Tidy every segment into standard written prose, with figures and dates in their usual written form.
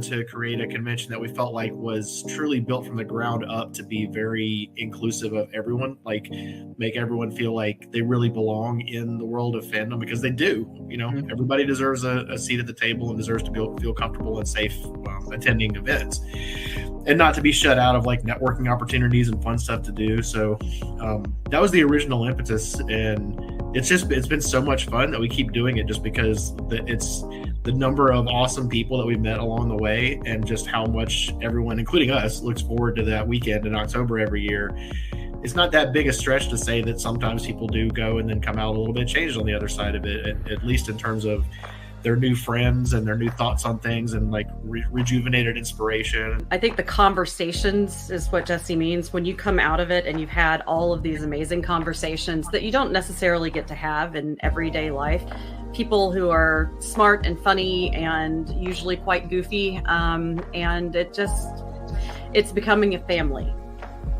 wanted to create a convention that we felt like was truly built from the ground up to be very inclusive of everyone, like make everyone feel like they really belong in the world of fandom, because they do. Everybody deserves a seat at the table and deserves to feel comfortable and safe attending events, and not to be shut out of like networking opportunities and fun stuff to do. So that was the original impetus, and it's been so much fun that we keep doing it, just because it's the number of awesome people that we've met along the way, and just how much everyone, including us, looks forward to that weekend in October every year. It's not that big a stretch to say that sometimes people do go and then come out a little bit changed on the other side of it, at least in terms of their new friends and their new thoughts on things, and like rejuvenated inspiration. I think the conversations is what Jesse means. When you come out of it and you've had all of these amazing conversations that you don't necessarily get to have in everyday life, people who are smart and funny and usually quite goofy, and it's becoming a family.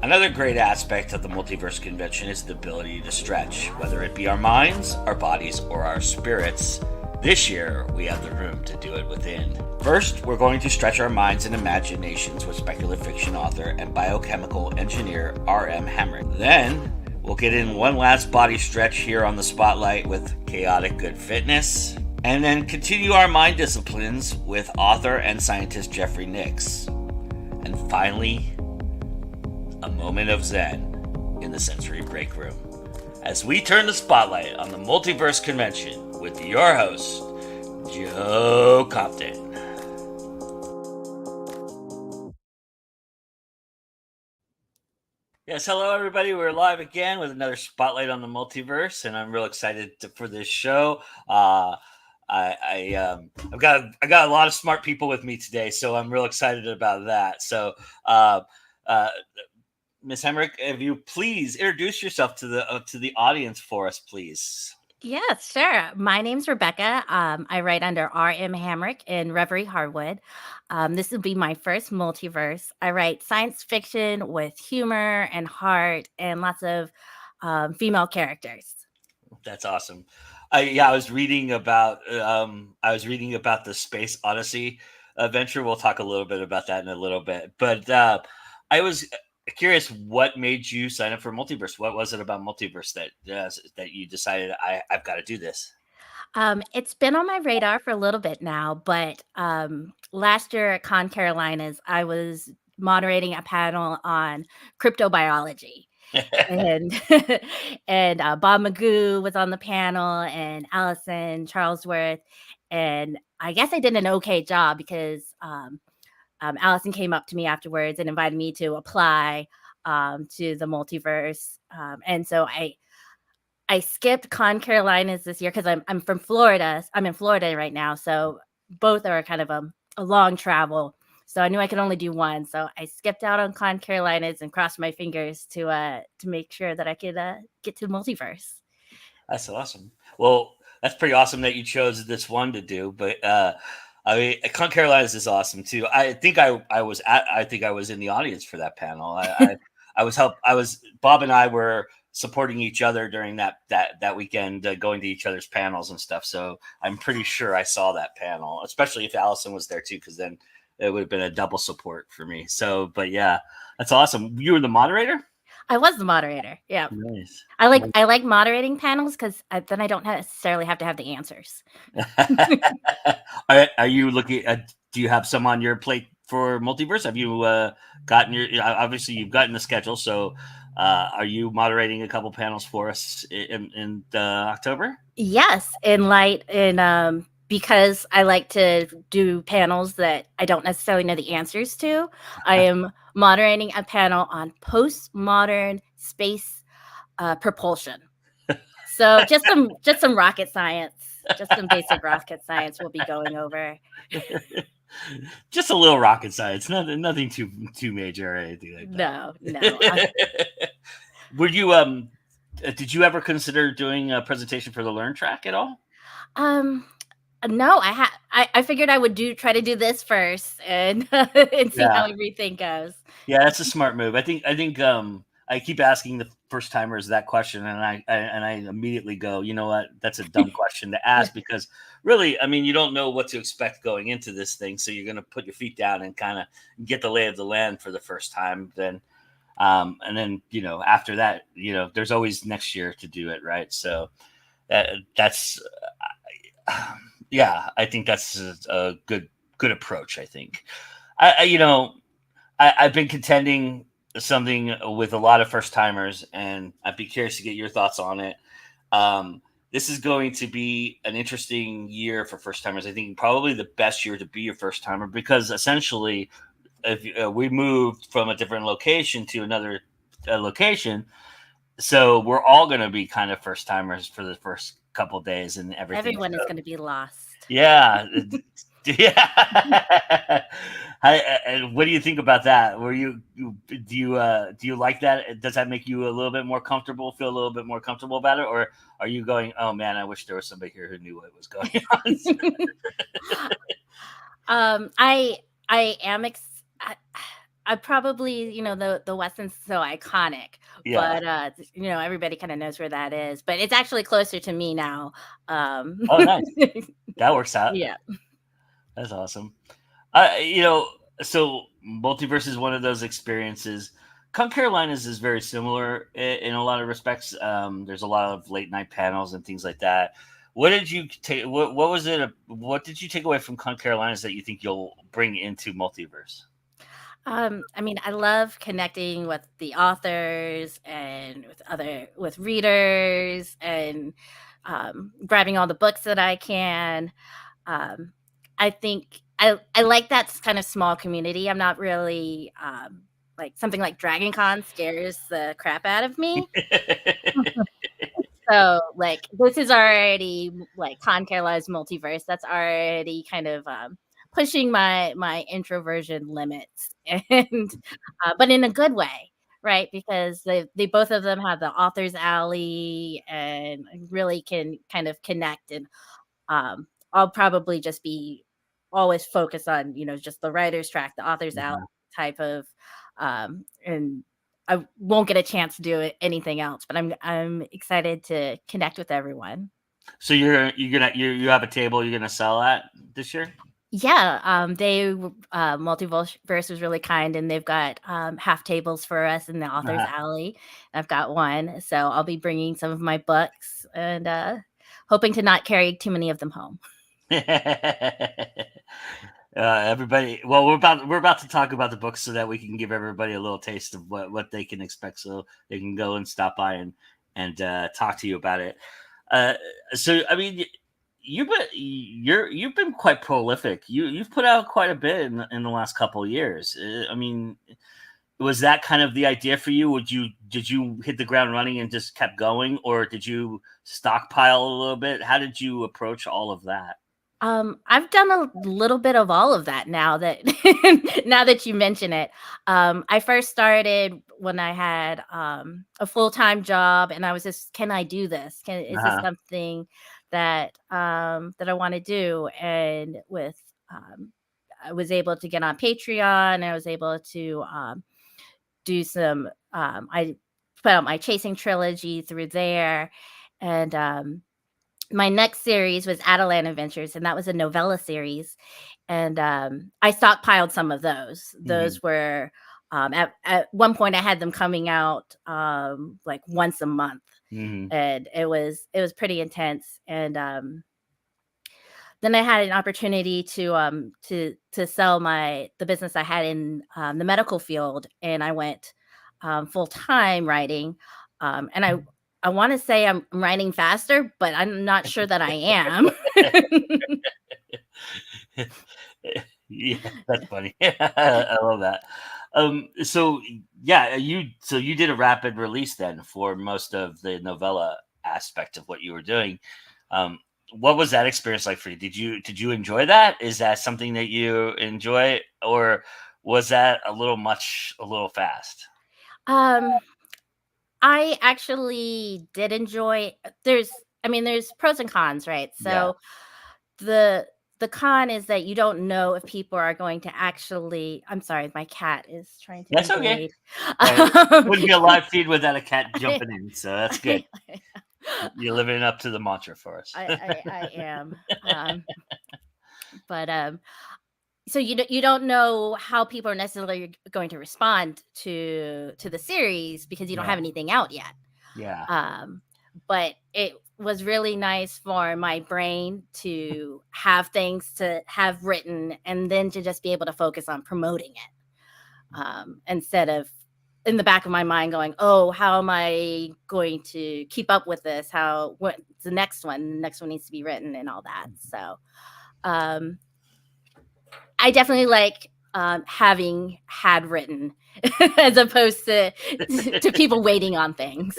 Another great aspect of the Multiverse Convention is the ability to stretch, whether it be our minds, our bodies, or our spirits. This year, we have the room to do it within. First, we're going to stretch our minds and imaginations with speculative fiction author and biochemical engineer R.M. Hamrick. Then, we'll get in one last body stretch here on the spotlight with chaotic good fitness, and then continue our mind disciplines with author and scientist Jeffrey Nix. And finally, a moment of zen in the sensory break room, as we turn the spotlight on the Multiverse Convention with your host, Joe Compton. Yes, hello everybody. We're live again with another spotlight on the multiverse, and I'm real excited for this show. I've got a lot of smart people with me today, so I'm real excited about that. So, Ms. Hemrick, if you please introduce yourself to the audience for us, please. Yes, sure. My name's Rebecca. I write under R.M. Hamrick in Reverie Harwood. This will be my first multiverse. I write science fiction with humor and heart and lots of female characters. That's awesome. I was reading about the Space Odyssey adventure. We'll talk a little bit about that in a little bit. But I was curious, what made you sign up for Multiverse? What was it about Multiverse that you decided I've got to do this? It's been on my radar for a little bit now, but last year at Con Carolinas, I was moderating a panel on cryptobiology. and Bob Magoo was on the panel, and Allison Charlesworth, and I guess I did an okay job because Allison came up to me afterwards and invited me to apply to the multiverse. And so I skipped Con Carolinas this year because I'm from Florida. I'm in Florida right now. So both are kind of a long travel. So I knew I could only do one. So I skipped out on Con Carolinas and crossed my fingers to make sure that I could get to the multiverse. That's awesome. Well, that's pretty awesome that you chose this one to do. But I mean, Con Carolinas is awesome too. I think I was in the audience for that panel. Bob and I were supporting each other during that weekend, going to each other's panels and stuff. So I'm pretty sure I saw that panel, especially if Allison was there too, because then it would have been a double support for me. So, but yeah, that's awesome. You were the moderator? I was the moderator. Yeah. Nice. I like moderating panels because then I don't necessarily have to have the answers. Are you looking at, do you have some on your plate for Multiverse? Have you obviously you've gotten the schedule. So are you moderating a couple panels for us in October? Yes. Because I like to do panels that I don't necessarily know the answers to. I am moderating a panel on postmodern space propulsion. So just some rocket science, just some basic rocket science we'll be going over. Just a little rocket science, nothing too major or anything like that. No. Would you did you ever consider doing a presentation for the Learn track at all? No, I figured I would try to do this first and see how everything goes. Yeah, that's a smart move. I think I keep asking first timers that question, and I immediately go, you know what, that's a dumb question to ask, because really, I mean, you don't know what to expect going into this thing, so you're going to put your feet down and kind of get the lay of the land for the first time. Then, and then after that, there's always next year to do it, right? So that's yeah, I think that's a good approach. I think I've been contending something with a lot of first timers, and I'd be curious to get your thoughts on it. This is going to be an interesting year for first timers. I think probably the best year to be a first timer, because essentially, if we moved from a different location to another location, so we're all going to be kind of first timers for the first couple of days and everything. Everyone is going to be lost. Yeah. Yeah. What do you think about that? Do you like that? Does that make you a little bit more comfortable? Feel a little bit more comfortable about it, or are you going, "Oh man, I wish there was somebody here who knew what was going on"? I am. I probably, the Westin's so iconic, Yeah. but everybody kind of knows where that is. But it's actually closer to me now. Oh, nice. That works out. Yeah. That's awesome. So Multiverse is one of those experiences. Con Carolinas is very similar in a lot of respects. There's a lot of late night panels and things like that. What did you take? What was it? What did you take away from Con Carolinas that you think you'll bring into Multiverse? I mean, I love connecting with the authors and with readers, and grabbing all the books that I can. I think I like that kind of small community. I'm not really like something like Dragon Con scares the crap out of me. So like this is already like Con Caroline's Multiverse. That's already kind of pushing my introversion limits, and but in a good way, right? Because they both of them have the author's alley and really can kind of connect. And I'll probably just be always focused on just the writer's track, the author's alley type of, and I won't get a chance to do anything else. But I'm excited to connect with everyone. So you have a table you're gonna sell at this year? Yeah, Multiverse was really kind, and they've got half tables for us in the author's alley. I've got one, so I'll be bringing some of my books, and hoping to not carry too many of them home. Everybody, well, we're about to talk about the books so that we can give everybody a little taste of what they can expect, so they can go and stop by and talk to you about it. So I mean, you've been quite prolific. You've put out quite a bit in the last couple of years. I mean, was that kind of the idea for you? Did you hit the ground running and just kept going, or did you stockpile a little bit? How did you approach all of that? I've done a little bit of all of that now that now that you mention it. I first started when I had a full-time job, and I was just, can I do this? Is this something that that I want to do? And with I was able to get on Patreon. I was able to do some. I put out my Chasing trilogy through there, and my next series was Adelan Adventures, and that was a novella series. And I stockpiled some of those. Those were at one point I had them coming out like once a month, and it was pretty intense. And then I had an opportunity to sell the business I had in the medical field, and I went full time writing, and I want to say I'm writing faster, but I'm not sure that I am. Yeah, that's funny. I love that. So yeah, you did a rapid release then for most of the novella aspect of what you were doing. What was that experience like for you? Did you enjoy that? Is that something that you enjoy, or was that a little fast? I actually did enjoy. There's pros and cons, right? So the the con is that you don't know if people are going to actually. I'm sorry, my cat is trying to That's okay. invade. Wouldn't be a live feed without a cat jumping in, so that's good. You're living up to the mantra for us. I am. But so you don't know how people are necessarily going to respond to the series because you don't have anything out yet. Yeah. But it was really nice for my brain to have things to have written and then to just be able to focus on promoting it, instead of in the back of my mind going, oh, how am I going to keep up with this? What's the next one? The next one needs to be written and all that. So I definitely like having had written as opposed to people waiting on things.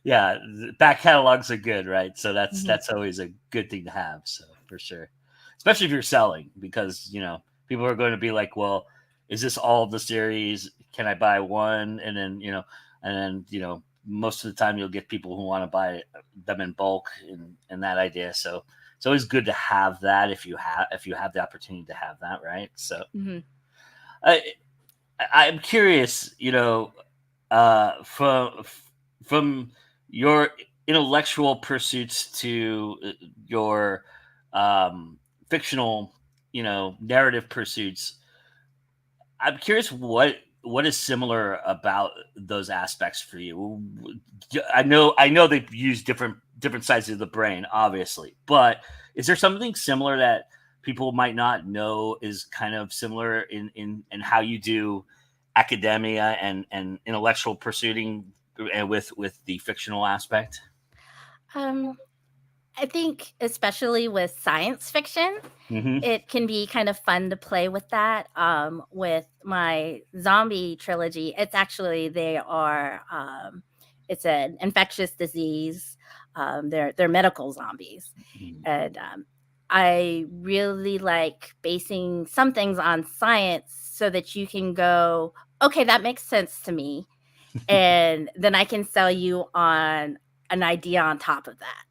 Yeah, back catalogs are good, right? So that's always a good thing to have. So for sure, especially if you're selling, because people are going to be like, well, is this all of the series? Can I buy one? And then most of the time you'll get people who want to buy them in bulk and that idea. So it's always good to have that if you have the opportunity to have that, right? So I'm curious, from your intellectual pursuits to your fictional, narrative pursuits. I'm curious what is similar about those aspects for you. I know they use different sides of the brain, obviously, but is there something similar that people might not know is kind of similar in how you do academia and intellectual pursuing with the fictional aspect? I think especially with science fiction, it can be kind of fun to play with that. With my zombie trilogy, it's actually it's an infectious disease. They're medical zombies, and I really like basing some things on science so that you can go, okay, that makes sense to me, and then I can sell you on an idea on top of that.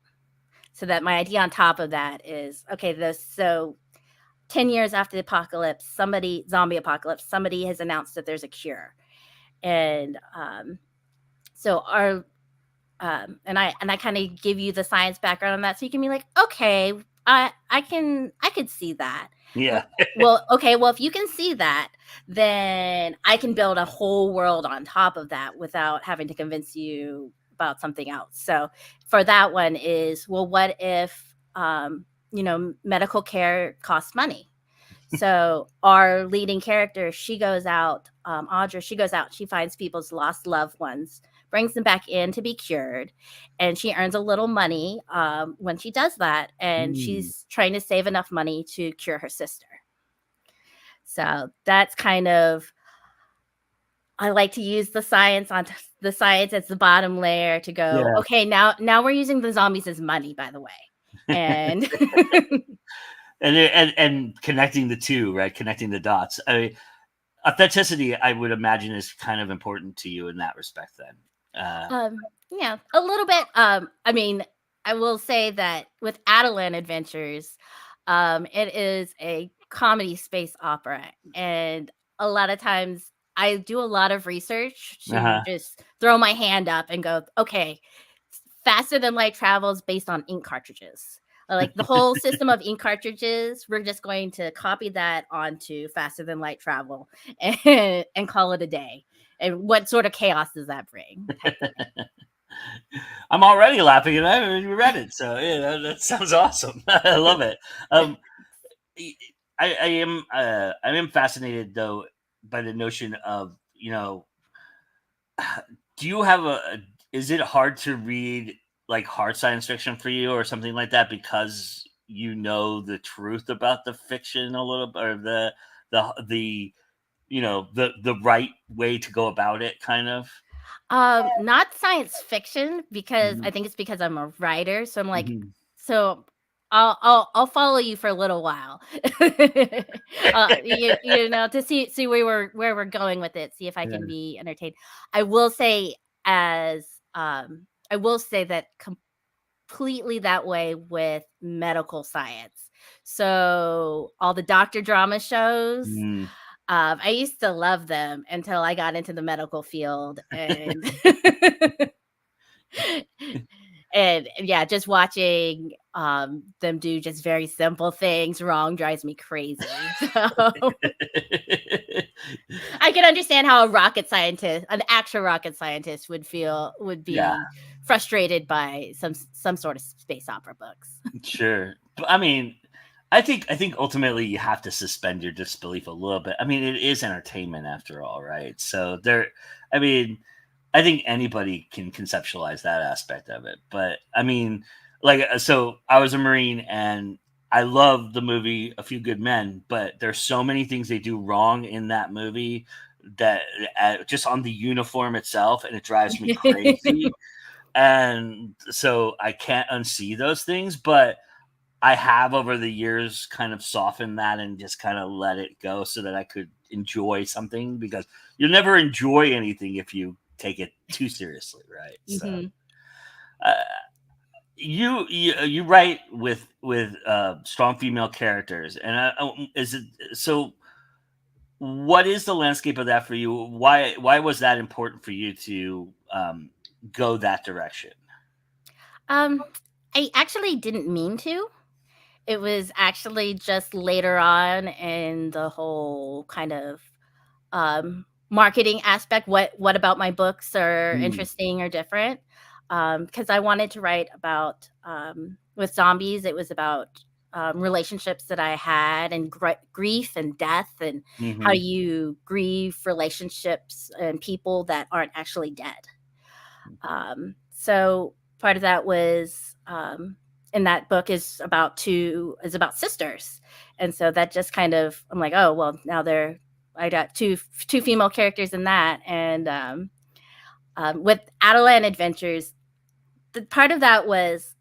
So that my idea on top of that is, okay, so 10 years after the zombie apocalypse, somebody has announced that there's a cure. And so and I kind of give you the science background on that. So you can be like, okay, I could see that. Yeah. Well, okay, well, if you can see that, then I can build a whole world on top of that without having to convince you about something else. So for that one is, well, what if medical care costs money? So our leading character, she goes out, Audra, she finds people's lost loved ones, brings them back in to be cured, and she earns a little money when she does that, and she's trying to save enough money to cure her sister. So that's kind of, I like to use the science as the bottom layer to go, okay, now we're using the zombies as money, by the way. And and connecting the two, right? Connecting the dots. Authenticity, I would imagine, is kind of important to you in that respect then. Yeah, a little bit. I mean, I will say that with Adelan Adventures, it is a comedy space opera, and a lot of times I do a lot of research to just throw my hand up and go, okay, faster than light travels based on ink cartridges. Like the whole system of ink cartridges, we're just going to copy that onto faster than light travel and call it a day. And what sort of chaos does that bring? I'm already laughing and I haven't even read it. So that sounds awesome. I love it. I am fascinated though by the notion of, do you have is it hard to read like hard science fiction for you or something like that because the truth about the fiction a little bit, or the right way to go about it, kind of? Not science fiction, because I think it's because I'm a writer. So I'm like, so I'll follow you for a little while, to see where we're going with it. See if I can be entertained. I will say that completely that way with medical science. So all the doctor drama shows, Mm. I used to love them until I got into the medical field, and and yeah, just watching them do just very simple things wrong drives me crazy. So I can understand how a rocket scientist, an actual rocket scientist, would Yeah, be frustrated by some sort of space opera books. sure. But I mean, I think ultimately you have to suspend your disbelief a little bit. I mean, it is entertainment after all, right? So I mean, I think anybody can conceptualize that aspect of it. But I mean, so I was a Marine and I love the movie A Few Good Men, but there's so many things they do wrong in that movie that just on the uniform itself, and it drives me crazy. And so I can't unsee those things, but I have over the years kind of softened that and just kind of let it go so that I could enjoy something, because you'll never enjoy anything if you take it too seriously, right? So Mhm. uh, you write with strong female characters, and is it so? What is the landscape of that for you? Why was that important for you to go that direction? Um, I actually didn't mean to. It was actually just later on in the whole kind of marketing aspect. What about my books are Mm, interesting or different? Because I wanted to write about with zombies. It was about relationships that I had, and grief and death, and how hmm. you grieve relationships and people that aren't actually dead. So part of that was in that book is about sisters, and so that just kind of, I'm like, oh well, now I got two female characters in that, and with Adelan Adventures, the part of that was,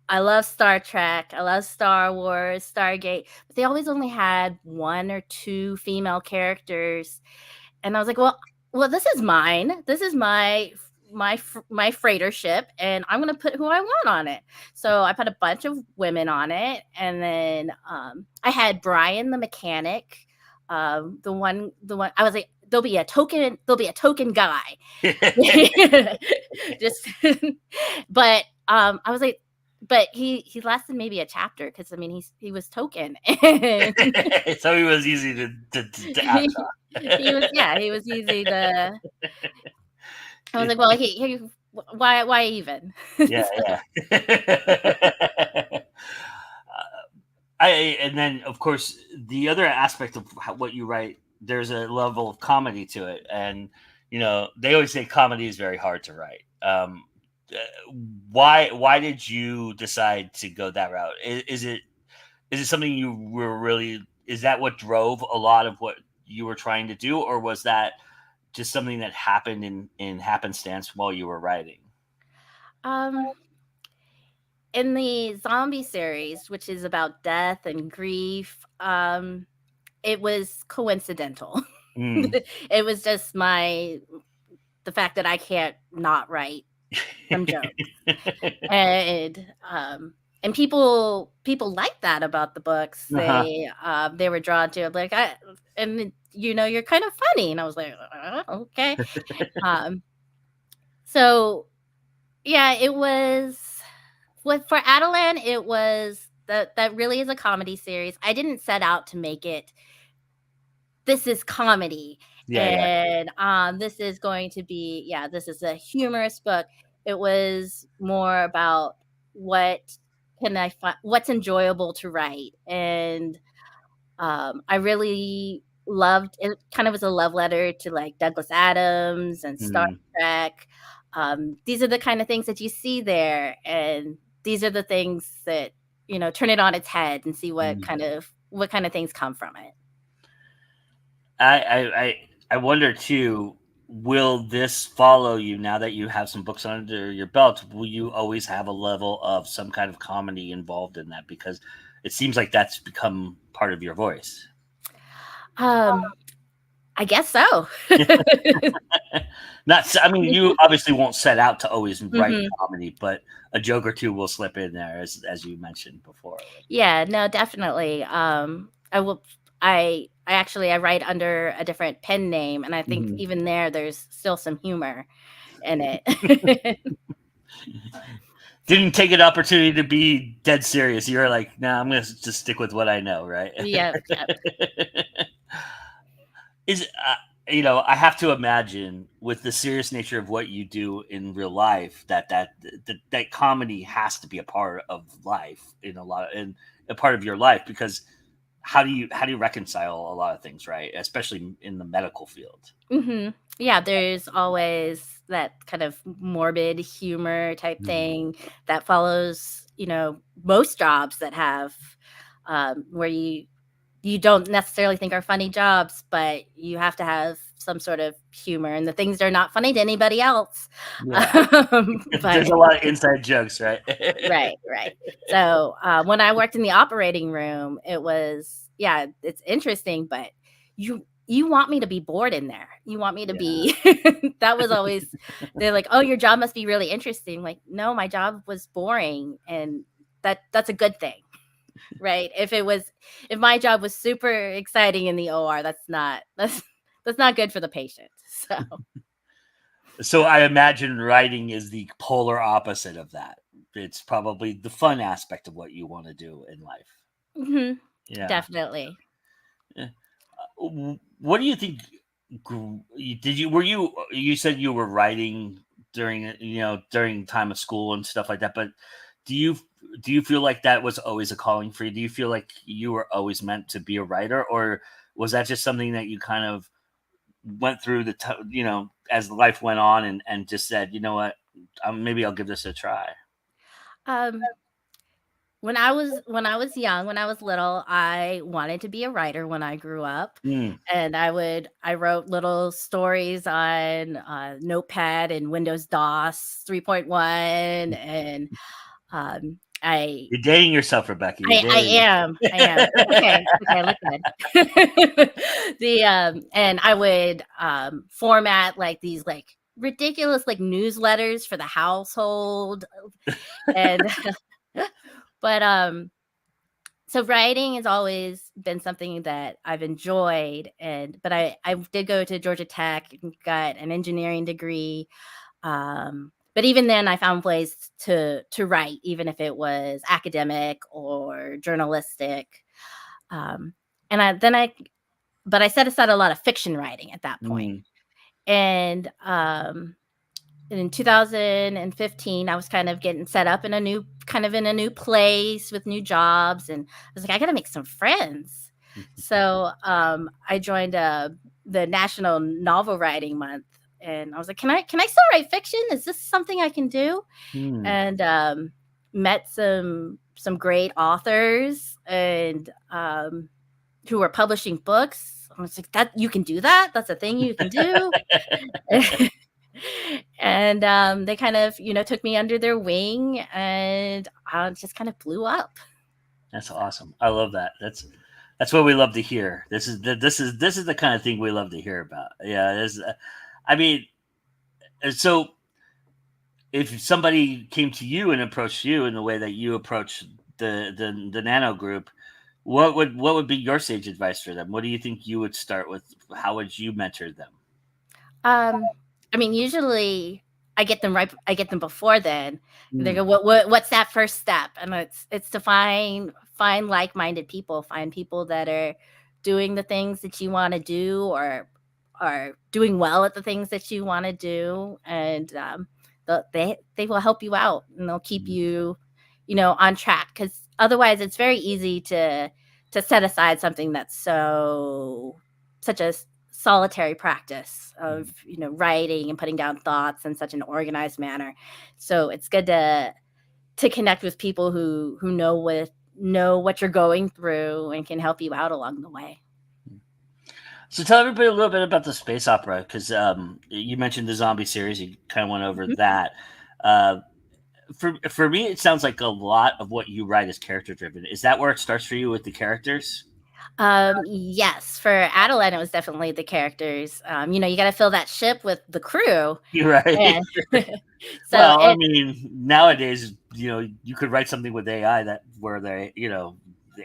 I love Star Trek, I love Star Wars, Stargate, but they always only had one or two female characters, and I was like, well, this is mine. This is my freighter ship, and I'm gonna put who I want on it. So I put a bunch of women on it, and then I had Brian the mechanic. The one I was like, there'll be a token guy. Just, but I was like, but he lasted maybe a chapter, because I mean he was token, and So he was easy to act he, he was easy to. I was on. like, well, why even? Yeah, So, yeah. I and then of course the other aspect of what you write, there's a level of comedy to it, and they always say comedy is very hard to write. Uh, why did you decide to go that route? Is it something you were really? Is that what drove a lot of what you were trying to do, or was that just something that happened in happenstance while you were writing? um, in the zombie series, which is about death and grief, it was coincidental. Mm. It was just the fact that I can't not write some jokes. And people like that about the books. Uh-huh. They were drawn to it, like, you're kind of funny, and I was like, okay. Um, so yeah, it was for Adelan. It was that really is a comedy series. I didn't set out to make it, this is comedy, Yeah, yeah. and this is going to be, yeah, this is a humorous book. It was more about what can I find, what's enjoyable to write, and I really loved it. Kind of was a love letter to like Douglas Adams and Star Mm. Trek. These are the kind of things that you see there, and these are the things that, turn it on its head and see Mm. what kind of things come from it. I wonder too, will this follow you now that you have some books under your belt? Will you always have a level of some kind of comedy involved in that? Because it seems like that's become part of your voice. Um, I guess so. I mean, you obviously won't set out to always write Mhm. comedy, but a joke or two will slip in there, as you mentioned before. Yeah, no, definitely. I will. I write under a different pen name, and I think Mhm. even there's still some humor in it. Didn't take an opportunity to be dead serious. You were like, "Nah, I'm gonna just stick with what I know." Right? Yep, yep. Is I have to imagine with the serious nature of what you do in real life that comedy has to be a part of life in a part of your life, because how do you reconcile a lot of things, right? Especially in the medical field. Yeah, there's always that kind of morbid humor type Mhm. thing that follows, most jobs that have where you don't necessarily think are funny jobs, but you have to have some sort of humor, and the things that are not funny to anybody else. Yeah, But there's a lot of inside jokes, right? right, right. So when I worked in the operating room, yeah, it's interesting, but you want me to be bored in there. You want me to Yeah. be that was always they're like, "Oh, your job must be really interesting." Like, no, my job was boring, and that's a good thing, right? If my job was super exciting in the OR, that's not good for the patient. So So I imagine writing is the polar opposite of that. It's probably the fun aspect of what you want to do in life. mhm, Yeah. definitely. Yeah. What do you think? Did you were you said you were writing during time of school and stuff like that, but do you do you feel like that was always a calling for you? Do you feel like you were always meant to be a writer, or was that just something that you kind of went through as life went on, and just said, you know what, maybe I'll give this a try? Um when I was young, when I was little, I wanted to be a writer when I grew up, Mm. and I wrote little stories on Notepad and Windows DOS 3.1, and I You're dating yourself, Rebecca. You're I dating. am, I am. It's okay, it's okay, I look good. And I would, format, like, these, like, ridiculous, like, newsletters for the household, and but, so writing has always been something that I've enjoyed, but I did go to Georgia Tech and got an engineering degree, but even then, I found ways to write, even if it was academic or journalistic. Um, and I then I but I set aside a lot of fiction writing at that point. Mm. And in 2015, I was kind of getting set up in a new place with new jobs, and I was like, I got to make some friends. So I joined the National Novel Writing Month, and I was like, can I still write fiction? Is this something I can do? Mm. And met some great authors, and who were publishing books. I was like, that you can do that? That's a thing you can do. And they kind of, took me under their wing, and just kind of blew up. That's awesome. I love that. That's what we love to hear. This is the kind of thing we love to hear about. Yeah. I mean, so if somebody came to you and approached you in the way that you approach the Nano Group, what would be your sage advice for them? What do you think you would start with? How would you mentor them? Um, I mean, usually I get them before then. They go, Mm. what's that first step? And it's to find like-minded people, find people that are doing the things that you want to do, or are doing well at the things that you want to do, and they will help you out, and they'll keep Mm. you, on track, because otherwise it's very easy to set aside something that's such a solitary practice of, writing and putting down thoughts in such an organized manner. So it's good to connect with people who know what you're going through and can help you out along the way. So tell everybody a little bit about the space opera, because you mentioned the zombie series. You kind of went over Mhm. that. Uh, for me, it sounds like a lot of what you write is character driven. Is that where it starts for you with the characters? Yes, for Adeline, it was definitely the characters. You got to fill that ship with the crew. You're right. And so Well, I it, mean, nowadays, you could write something with AI where the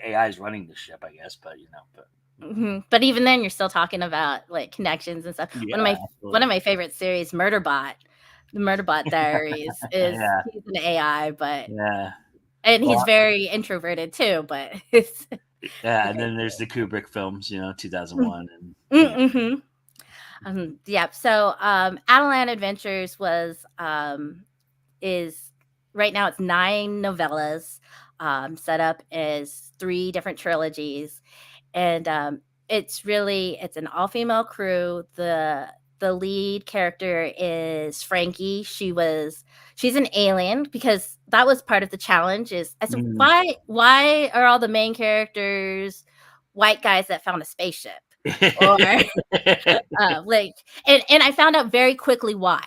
AI is running the ship, I guess, but but even then, you're still talking about like connections and stuff. One of yeah, my one of my favorite series, Murderbot, the Murderbot Diaries, is yeah, he's an AI, but yeah, and he's well, very introverted too. But it's yeah. And then there's the Kubrick films, 2001, and mm-hmm. Yeah. So, Adeline Adventures is right now it's 9 novellas, set up as 3 different trilogies, and it's an all female crew. The lead character is Frankie. She's an alien, because that was part of the challenge. Is I said, why are all the main characters white guys that found a spaceship? Or like, and I found out very quickly why.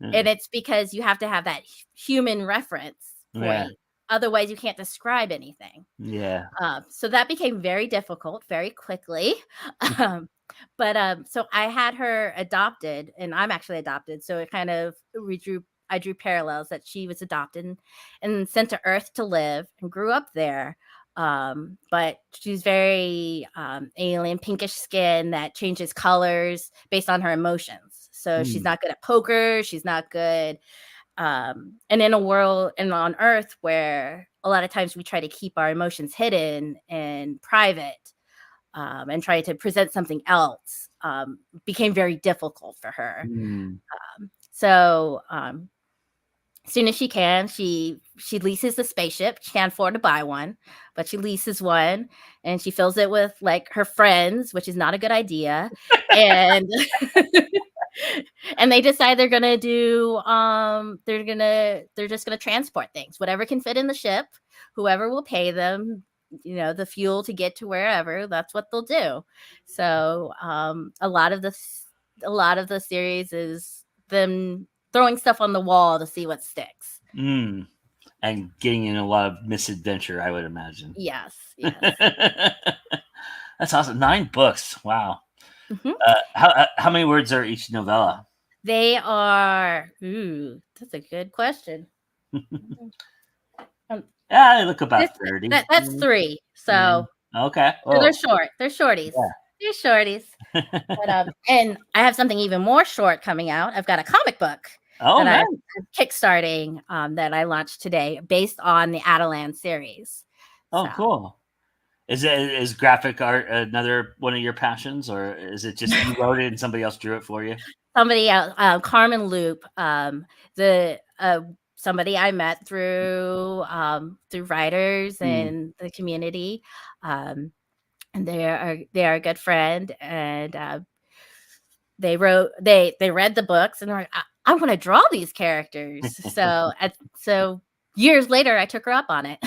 And it's because you have to have that human reference point. Otherwise, you can't describe anything. Yeah. So that became very difficult very quickly. So I had her adopted, and I'm actually adopted. So it kind of I drew parallels that she was adopted and sent to Earth to live and grew up there. But she's very alien, pinkish skin that changes colors based on her emotions. So she's not good at poker. She's not good. And in a world and on Earth where a lot of times we try to keep our emotions hidden and private, and try to present something else, became very difficult for her. So as soon as she can, she leases the spaceship. She can't afford to buy one, but she leases one, and she fills it with like her friends, which is not a good idea. And and they decide they're gonna do they're just gonna transport things, whatever can fit in the ship, whoever will pay them, the fuel to get to wherever, that's what they'll do. So a lot of the series is them throwing stuff on the wall to see what sticks. And getting in a lot of misadventure, I would imagine. Yes. That's awesome. 9 books. Wow. Mm-hmm. How many words are each novella? They are. That's a good question. I look about 30. That's 3. So okay. So they're short. They're shorties. Yeah. They're shorties. But, and I have something even more short coming out. I've got a comic book that I'm kickstarting, that I launched today, based on the Adeline series. Oh, cool. Is graphic art another one of your passions, or is it just you wrote it and somebody else drew it for you? Somebody else, Carmen Loop, somebody I met through writers and the community, and they are a good friend, and they read the books and they're like, I want to draw these characters. So years later, I took her up on it.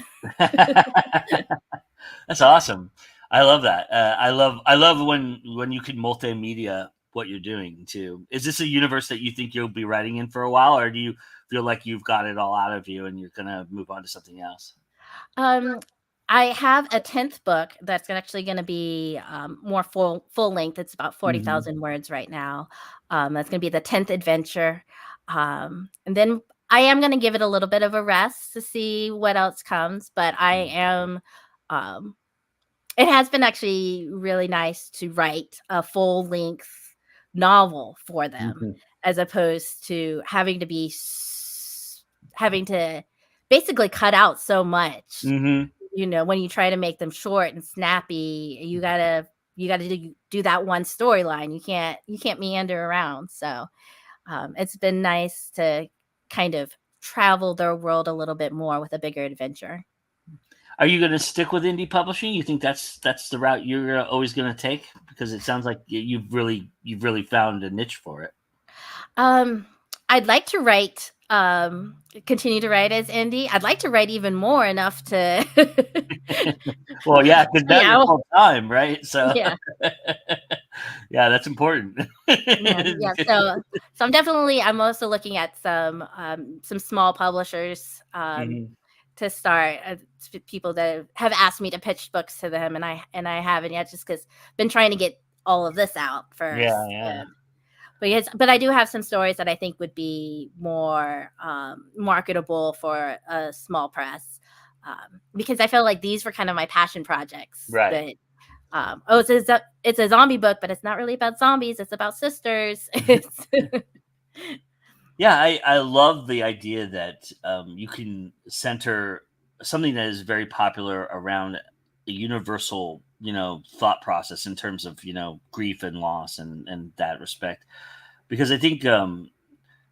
That's awesome. I love that. I love when you can multimedia what you're doing too. Is this a universe that you think you'll be writing in for a while, or do you feel like you've got it all out of you and you're gonna move on to something else? I have a 10th book that's actually going to be more full length. It's about 40,000 words right now. That's going to be the 10th adventure. And then I am going to give it a little bit of a rest to see what else comes. But I am, it has been actually really nice to write a full length novel for them, as opposed to having to basically cut out so much. When you try to make them short and snappy, you gotta do that one storyline. You can't meander around. So it's been nice to kind of travel their world a little bit more with a bigger adventure. Are you going to stick with indie publishing? You think that's the route you're always going to take? Because it sounds like you've really found a niche for it. I'd like to write, continue to write as indie. I'd like to write even more, enough to. Well, yeah, because now you're full time, right? So yeah, yeah, that's important. yeah. So I'm also looking at some small publishers, to start. People that have asked me to pitch books to them, and I haven't yet, just because I've been trying to get all of this out first. Yeah. But I do have some stories that I think would be more marketable for a small press, because I feel like these were kind of my passion projects. Right. But it's a zombie book, but it's not really about zombies. It's about sisters. Yeah, I love the idea that you can center something that is very popular around a universal, thought process in terms of, grief and loss and that respect. Because I think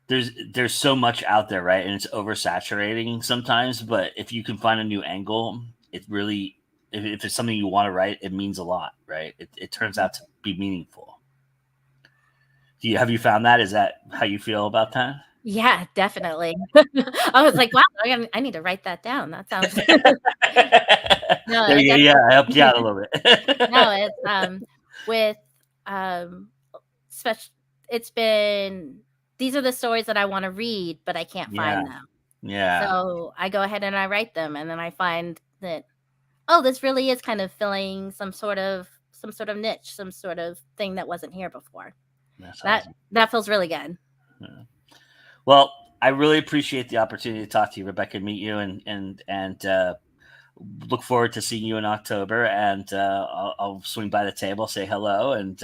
there's so much out there, right? And it's oversaturating sometimes, but if you can find a new angle, it really, if it's something you want to write, it means a lot, right? It turns out to be meaningful. Have you found that? Is that how you feel about that? Yeah, definitely. I was like, wow, I need to write that down. That sounds No, yeah, I helped you out a little bit. No, it's with special. It's been, these are the stories that I want to read, but I can't find them. Yeah. So I go ahead and I write them, and then I find that, oh, this really is kind of filling some sort of niche, some sort of thing that wasn't here before. Awesome. That feels really good. Yeah. Well, I really appreciate the opportunity to talk to you, Rebecca, meet you, and look forward to seeing you in October. And I'll swing by the table, say hello, and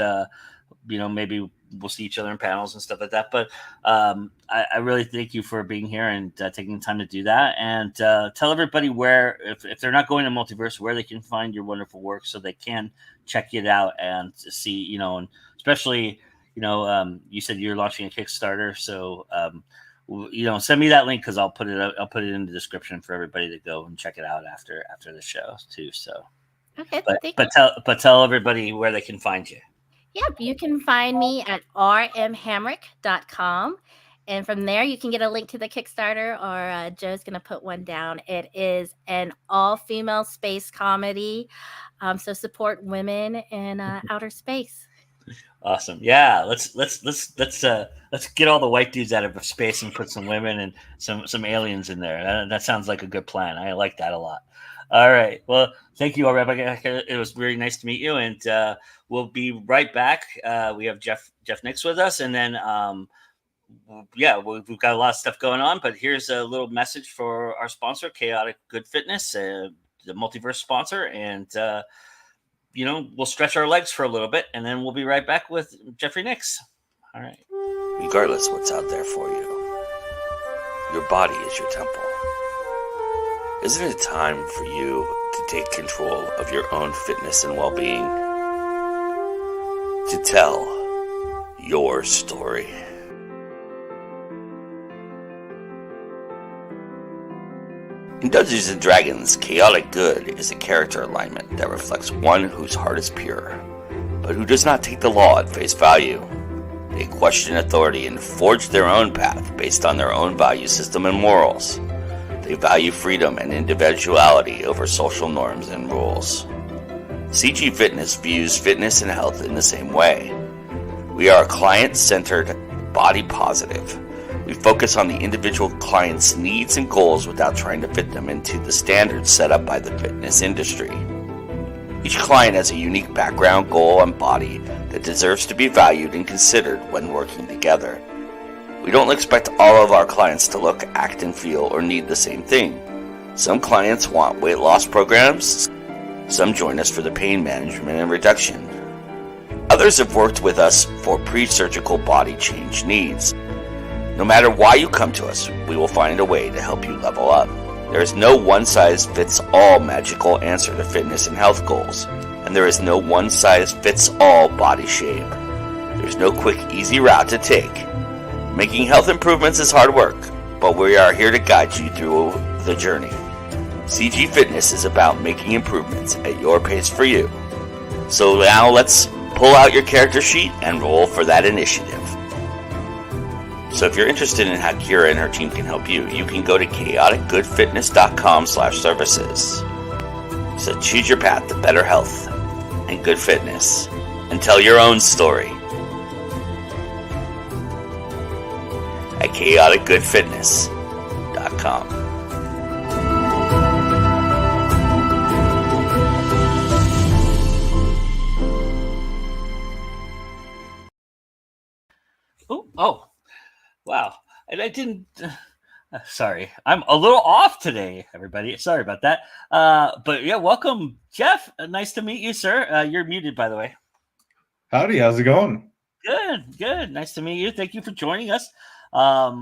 maybe we'll see each other in panels and stuff like that. But I really thank you for being here and taking the time to do that. And tell everybody where, if they're not going to Multiverse, where they can find your wonderful work so they can check it out and see, and especially, you said you're launching a Kickstarter. So, send me that link, because I'll put it in the description for everybody to go and check it out after the show too. So, okay. But tell everybody where they can find you. Yep, you can find me at rmhamrick.com. And from there, you can get a link to the Kickstarter, or Joe's going to put one down. It is an all-female space comedy. So support women in outer space. Awesome. Yeah, let's get all the white dudes out of space and put some women and some aliens in there. That sounds like a good plan. I like that a lot. All right. Well, thank you, Rebecca. It was very nice to meet you, and we'll be right back. We have Jeff Nix with us, and then we've got a lot of stuff going on. But here's a little message for our sponsor, Chaotic Good Fitness, the Multiverse sponsor, and we'll stretch our legs for a little bit, and then we'll be right back with Jeffrey Nix. All right. Regardless what's out there for you, your body is your temple. Isn't it time for you to take control of your own fitness and well-being? To tell your story. In Dungeons & Dragons, Chaotic Good is a character alignment that reflects one whose heart is pure, but who does not take the law at face value. They question authority and forge their own path based on their own value system and morals. They value freedom and individuality over social norms and rules. CG Fitness views fitness and health in the same way. We are client-centered, body-positive. We focus on the individual client's needs and goals without trying to fit them into the standards set up by the fitness industry. Each client has a unique background, goal, and body that deserves to be valued and considered when working together. We don't expect all of our clients to look, act, and feel or need the same thing. Some clients want weight loss programs. Some join us for the pain management and reduction. Others have worked with us for pre-surgical body change needs. No matter why you come to us, we will find a way to help you level up. There is no one-size-fits-all magical answer to fitness and health goals, and there is no one-size-fits-all body shape. There's no quick, easy route to take. Making health improvements is hard work, but we are here to guide you through the journey. CG Fitness is about making improvements at your pace for you. So now let's pull out your character sheet and roll for that initiative. So if you're interested in how Kira and her team can help you, you can go to chaoticgoodfitness.com/services. So choose your path to better health and good fitness, and tell your own story at chaoticgoodfitness.com. I didn't. Sorry, I'm a little off today, everybody. Sorry about that. But yeah, welcome, Jeff. Nice to meet you, sir. You're muted, by the way. Howdy, how's it going? Good. Nice to meet you. Thank you for joining us. I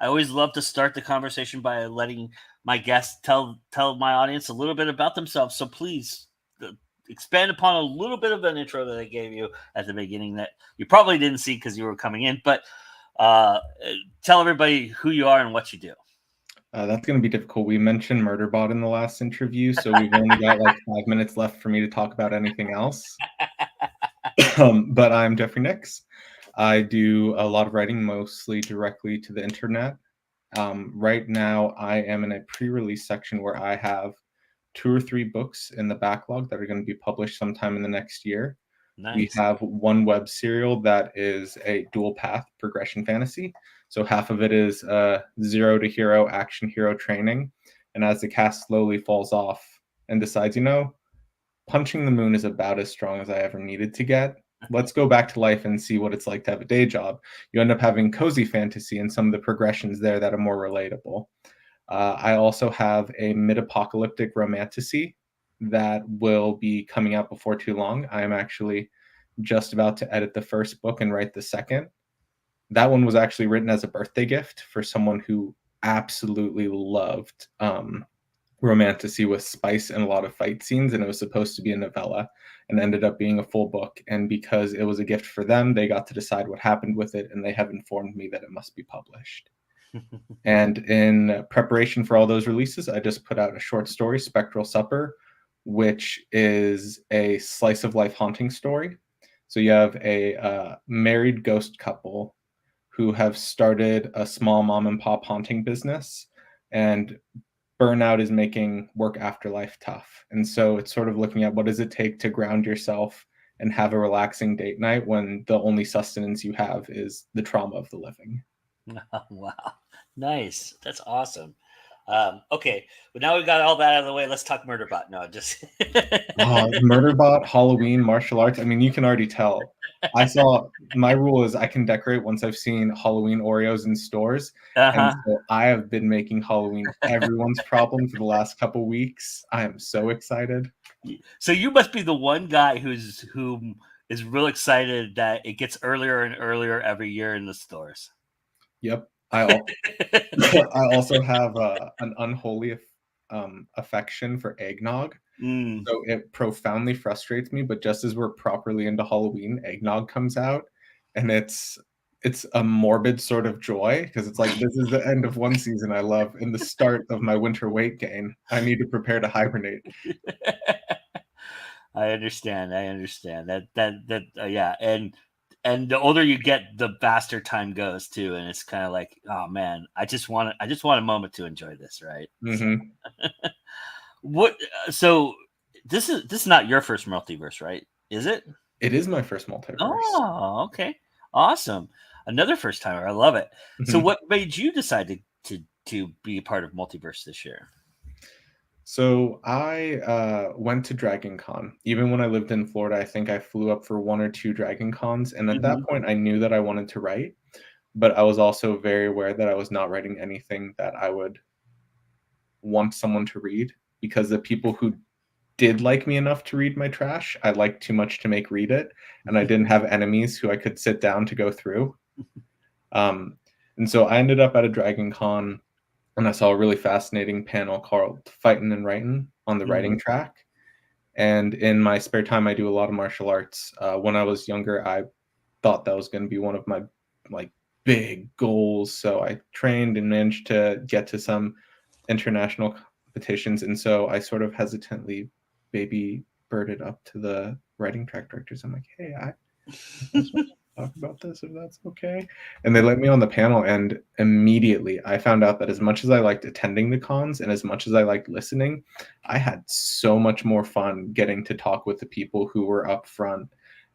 always love to start the conversation by letting my guests tell my audience a little bit about themselves. So please expand upon a little bit of an intro that I gave you at the beginning that you probably didn't see because you were coming in, but tell everybody who you are and what you do. That's going to be difficult. We mentioned Murderbot in the last interview, so we've only got like 5 minutes left for me to talk about anything else. But I'm Jeffrey Nix. I do a lot of writing, mostly directly to the internet. Right now, I am in a pre-release section where I have 2 or 3 books in the backlog that are going to be published sometime in the next year. Nice. We have 1 web serial that is a dual path progression fantasy. So half of it is zero to hero action hero training. And as the cast slowly falls off and decides, punching the moon is about as strong as I ever needed to get. Let's go back to life and see what it's like to have a day job. You end up having cozy fantasy and some of the progressions there that are more relatable. I also have a mid-apocalyptic romantasy that will be coming out before too long. I am actually just about to edit the first book and write the second. That one was actually written as a birthday gift for someone who absolutely loved romantasy with spice and a lot of fight scenes, and it was supposed to be a novella and ended up being a full book. And because it was a gift for them, they got to decide what happened with it, and they have informed me that it must be published. And in preparation for all those releases, I just put out a short story, Spectral Supper, which is a slice of life haunting story. So you have a married ghost couple who have started a small mom and pop haunting business, and burnout is making work after life tough. And so it's sort of looking at what does it take to ground yourself and have a relaxing date night when the only sustenance you have is the trauma of the living. Wow. Nice. That's awesome. Okay, but now we've got all that out of the way. Let's talk Murderbot. No, just Murderbot, Halloween, martial arts. I mean, you can already tell. My rule is I can decorate once I've seen Halloween Oreos in stores. And so I have been making Halloween everyone's problem for the last couple weeks. I am so excited. So you must be the one guy who is real excited that it gets earlier and earlier every year in the stores. Yep. I also have an unholy affection for eggnog. So it profoundly frustrates me, but just as we're properly into Halloween, eggnog comes out, and it's a morbid sort of joy because it's like, this is the end of one season I love and the start of my winter weight gain. I need to prepare to hibernate. I understand that yeah, and the older you get, the faster time goes too, and it's kind of like, oh man, I just want a moment to enjoy this, right? Mm-hmm. So this is not your first multiverse, right? Is it? It is my first multiverse. Oh, okay, awesome. Another first timer. I love it. Mm-hmm. So what made you decide to be a part of Multiverse this year? So I went to Dragon Con. Even when I lived in Florida, I think I flew up for 1 or 2 Dragon Cons. And at that point, I knew that I wanted to write. But I was also very aware that I was not writing anything that I would want someone to read. Because the people who did like me enough to read my trash, I liked too much to make read it. And I didn't have enemies who I could sit down to go through. And so I ended up at a Dragon Con. And I saw a really fascinating panel called Fightin' and Writin' on the writing track. And in my spare time, I do a lot of martial arts. When I was younger, I thought that was going to be one of my big goals. So I trained and managed to get to some international competitions. And so I sort of hesitantly baby birded up to the writing track directors. I'm like, hey, I talk about this if that's okay. And they let me on the panel, and immediately I found out that as much as I liked attending the cons and as much as I liked listening, I had so much more fun getting to talk with the people who were up front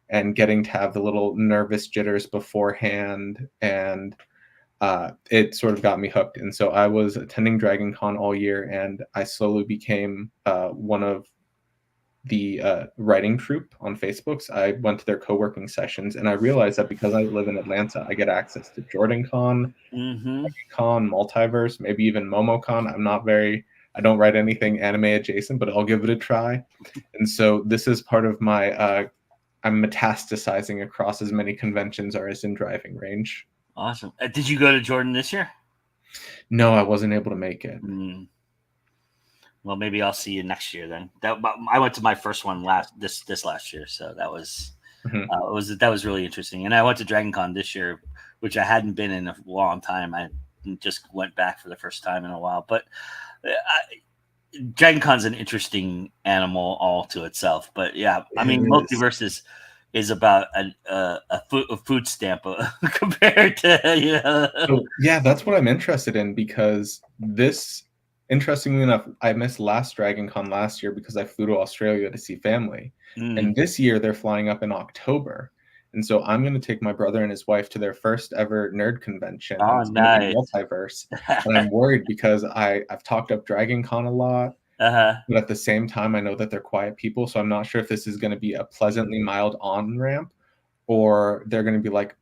and getting to have the little nervous jitters beforehand, and it sort of got me hooked. And so I was attending Dragon Con all year, and I slowly became one of the writing troupe on Facebook. So I went to their co-working sessions, and I realized that because I live in Atlanta, I get access to JordanCon, Con, Multiverse, maybe even MomoCon. I don't write anything anime adjacent, but I'll give it a try. And so this is part of my I'm metastasizing across as many conventions as in driving range. Awesome. Did you go to Jordan this year? No, I wasn't able to make it. Well, maybe I'll see you next year then. I went to my first one this last year, so that was that was really interesting. And I went to DragonCon this year, which I hadn't been in a long time. I just went back for the first time in a while. But DragonCon's an interesting animal all to itself. But yeah, I mean, Multiverse is about a food stamp compared to So, yeah, that's what I'm interested in, because interestingly enough, I missed last DragonCon last year because I flew to Australia to see family. And this year they're flying up in October. And so I'm going to take my brother and his wife to their first ever nerd convention. Oh, nice. Multiverse. And I'm worried because I've talked up DragonCon a lot. But at the same time, I know that they're quiet people. So I'm not sure if this is going to be a pleasantly mild on-ramp, or they're going to be like,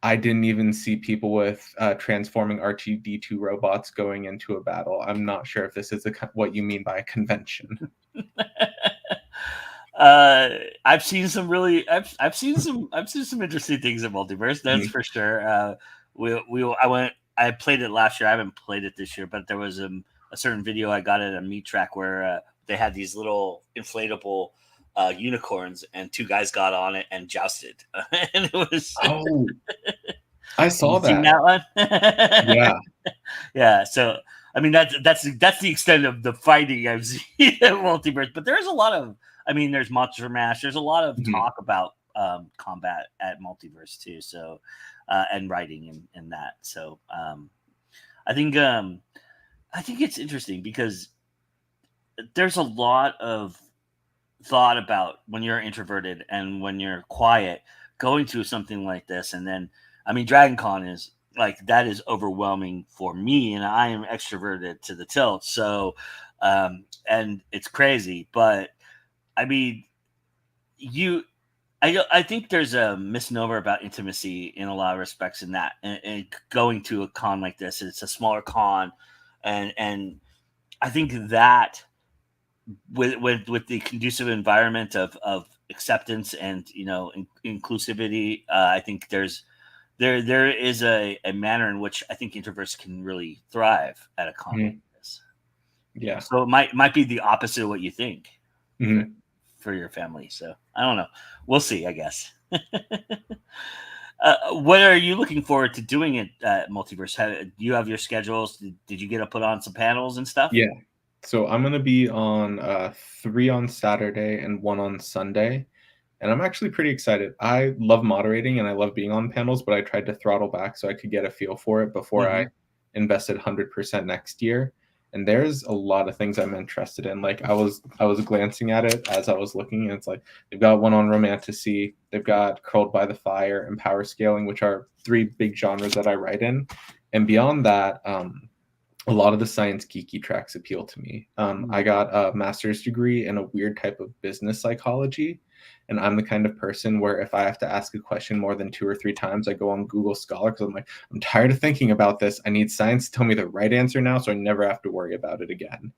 I didn't even see people with transforming R2-D2 robots going into a battle. I'm not sure if this is what you mean by a convention. I've seen some interesting things in Multiverse. That's for sure. I played it last year. I haven't played it this year, but there was a certain video I got at a meat track where they had these little inflatable unicorns, and two guys got on it and jousted. And it was I saw that. Seen that one? Yeah. Yeah. So I mean that's the extent of the fighting I've seen in Multiverse. But there's a lot of there's Monster Mash. There's a lot of talk about combat at Multiverse too. So and writing and that. So I think it's interesting because there's a lot of thought about when you're introverted and when you're quiet going to something like this. And then DragonCon is that is overwhelming for me, and I am extroverted to the tilt, so and it's crazy. But I think there's a misnomer about intimacy in a lot of respects in that, and going to a con like this, it's a smaller con, and I think that with the conducive environment of acceptance and inclusivity, I think there is a manner in which I think introverts can really thrive at a con like this. Yeah. So it might be the opposite of what you think for your family. So I don't know. We'll see, I guess. What are you looking forward to doing at Multiverse? Do you have your schedules? Did you get to put on some panels and stuff? Yeah. So I'm going to be on 3 on Saturday and 1 on Sunday. And I'm actually pretty excited. I love moderating and I love being on panels, but I tried to throttle back so I could get a feel for it before I invested 100% next year. And there's a lot of things I'm interested in. Like I was glancing at it as I was looking, and it's like they've got one on romantasy, they've got Curled by the Fire and power scaling, which are 3 big genres that I write in. And beyond that, a lot of the science geeky tracks appeal to me. I got a master's degree in a weird type of business psychology. And I'm the kind of person where if I have to ask a question more than 2 or 3 times, I go on Google Scholar because I'm like, I'm tired of thinking about this. I need science to tell me the right answer now, so I never have to worry about it again.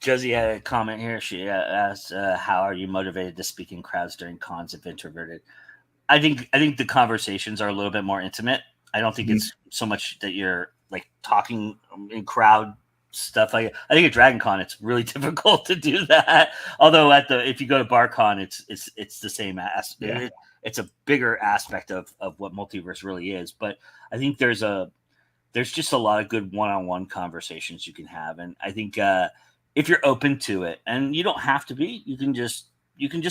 Josie had a comment here. She asked, how are you motivated to speak in crowds during cons if introverted? I think the conversations are a little bit more intimate. I don't think it's so much that you're like talking in crowd stuff. I think at DragonCon it's really difficult to do that. Although if you go to BarCon, it's the same aspect. It's a bigger aspect of what Multiverse really is. But I think there's just a lot of good one-on-one conversations you can have, and I think if you're open to it, and you don't have to be, you can just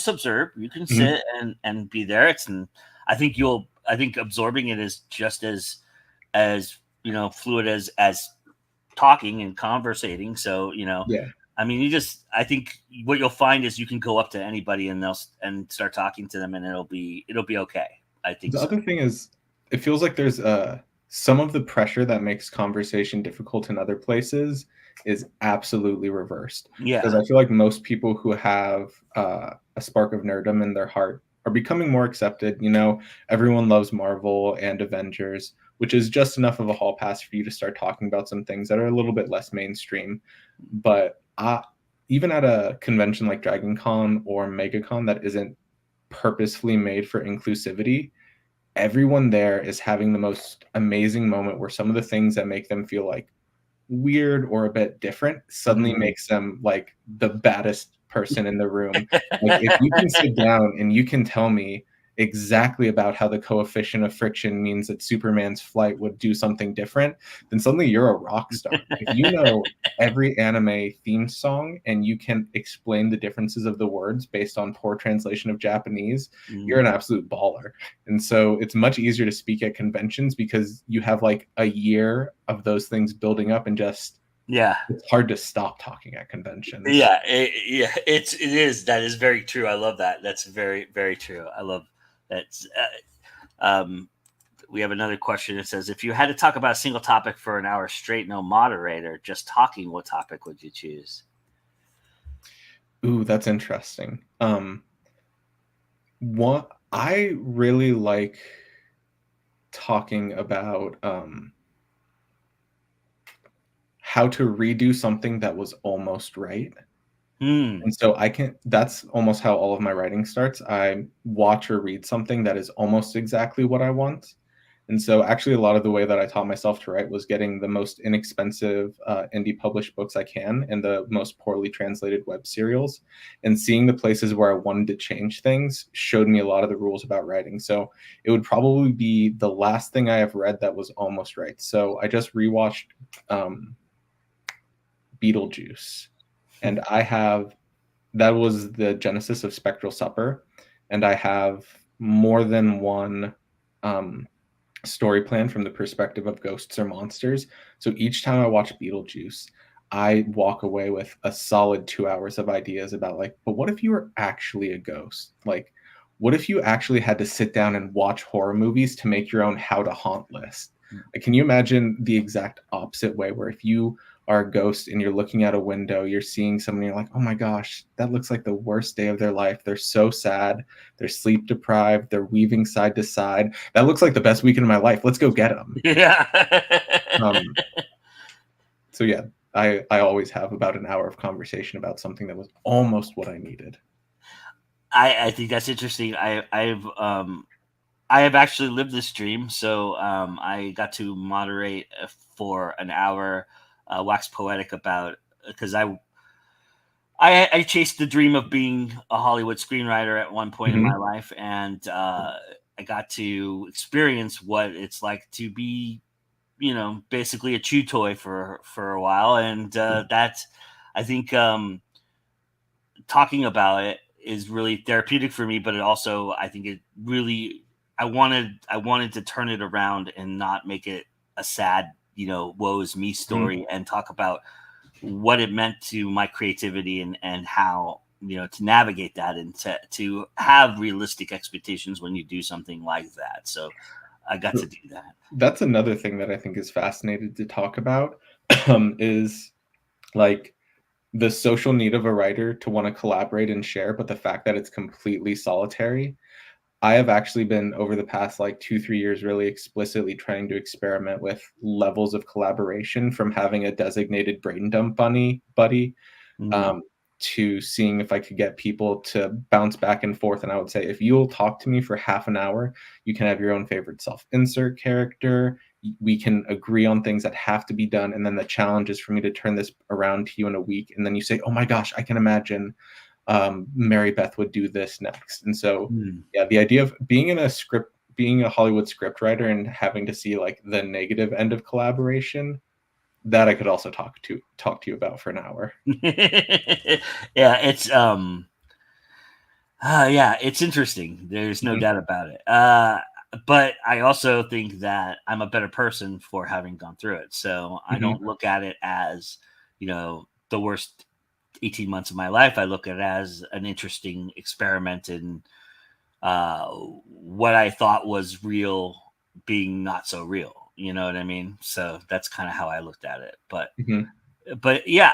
observe. You can sit and be there. I think absorbing it is just as fluid as talking and conversating. So, I think what you'll find is you can go up to anybody and start talking to them, and it'll be okay. I think the other thing is it feels like there's some of the pressure that makes conversation difficult in other places is absolutely reversed. Yeah. Because I feel like most people who have a spark of nerddom in their heart are becoming more accepted. You know, everyone loves Marvel and Avengers, which is just enough of a hall pass for you to start talking about some things that are a little bit less mainstream. But even at a convention like Dragon Con or MegaCon that isn't purposefully made for inclusivity, everyone there is having the most amazing moment where some of the things that make them feel like weird or a bit different suddenly makes them like the baddest person in the room. Like if you can sit down and you can tell me exactly about how the coefficient of friction means that Superman's flight would do something different, then suddenly you're a rock star. If you know every anime theme song and you can explain the differences of the words based on poor translation of Japanese, you're an absolute baller. And so it's much easier to speak at conventions because you have like a year of those things building up and just it's hard to stop talking at conventions. It is. That is very true. I love that. That's very, very true. I love that. We have another question that says, if you had to talk about a single topic for an hour straight, no moderator, just talking, what topic would you choose? Ooh, that's interesting. What I really like talking about how to redo something that was almost right. And so that's almost how all of my writing starts. I watch or read something that is almost exactly what I want. And so actually a lot of the way that I taught myself to write was getting the most inexpensive indie published books I can and the most poorly translated web serials, and seeing the places where I wanted to change things showed me a lot of the rules about writing. So it would probably be the last thing I have read that was almost right. So I just rewatched Beetlejuice, and that was the genesis of Spectral Supper, and I have more than one story plan from the perspective of ghosts or monsters. So each time I watch Beetlejuice, I walk away with a solid 2 hours of ideas about like, but what if you were actually a ghost? Like, what if you actually had to sit down and watch horror movies to make your own how to haunt list? Like, can you imagine the exact opposite way, where if you are a ghost and you're looking out a window, you're seeing someone, you're like, oh my gosh, that looks like the worst day of their life. They're so sad. They're sleep deprived. They're weaving side to side. That looks like the best weekend of my life. Let's go get them. Yeah. So yeah, I always have about an hour of conversation about something that was almost what I needed. I think that's interesting. I have actually lived this dream. So I got to moderate for an hour, wax poetic about, because I chased the dream of being a Hollywood screenwriter at one point in my life, and I got to experience what it's like to be, basically a chew toy for a while, and that's, I think, talking about it is really therapeutic for me. But it also, I think, it really, I wanted to turn it around and not make it a sad, woe is me story, and talk about what it meant to my creativity and how, to navigate that and to have realistic expectations when you do something like that. So I got to do that. That's another thing that I think is fascinating to talk about, is like the social need of a writer to want to collaborate and share, but the fact that it's completely solitary. I have actually been, over the past like 2-3 years, really explicitly trying to experiment with levels of collaboration, from having a designated brain dump buddy to seeing if I could get people to bounce back and forth. And I would say, if you'll talk to me for half an hour, you can have your own favorite self-insert character. We can agree on things that have to be done. And then the challenge is for me to turn this around to you in a week. And then you say, oh my gosh, I can imagine Mary Beth would do this next. And so, yeah, the idea of being a Hollywood script writer and having to see like the negative end of collaboration, that I could also talk to you about for an hour. Yeah, it's interesting. There's no doubt about it. But I also think that I'm a better person for having gone through it. So I don't look at it as, the worst 18 months of my life. I look at it as an interesting experiment in what I thought was real being not so real. You know what I mean? So that's kind of how I looked at it. But Mhm. Yeah,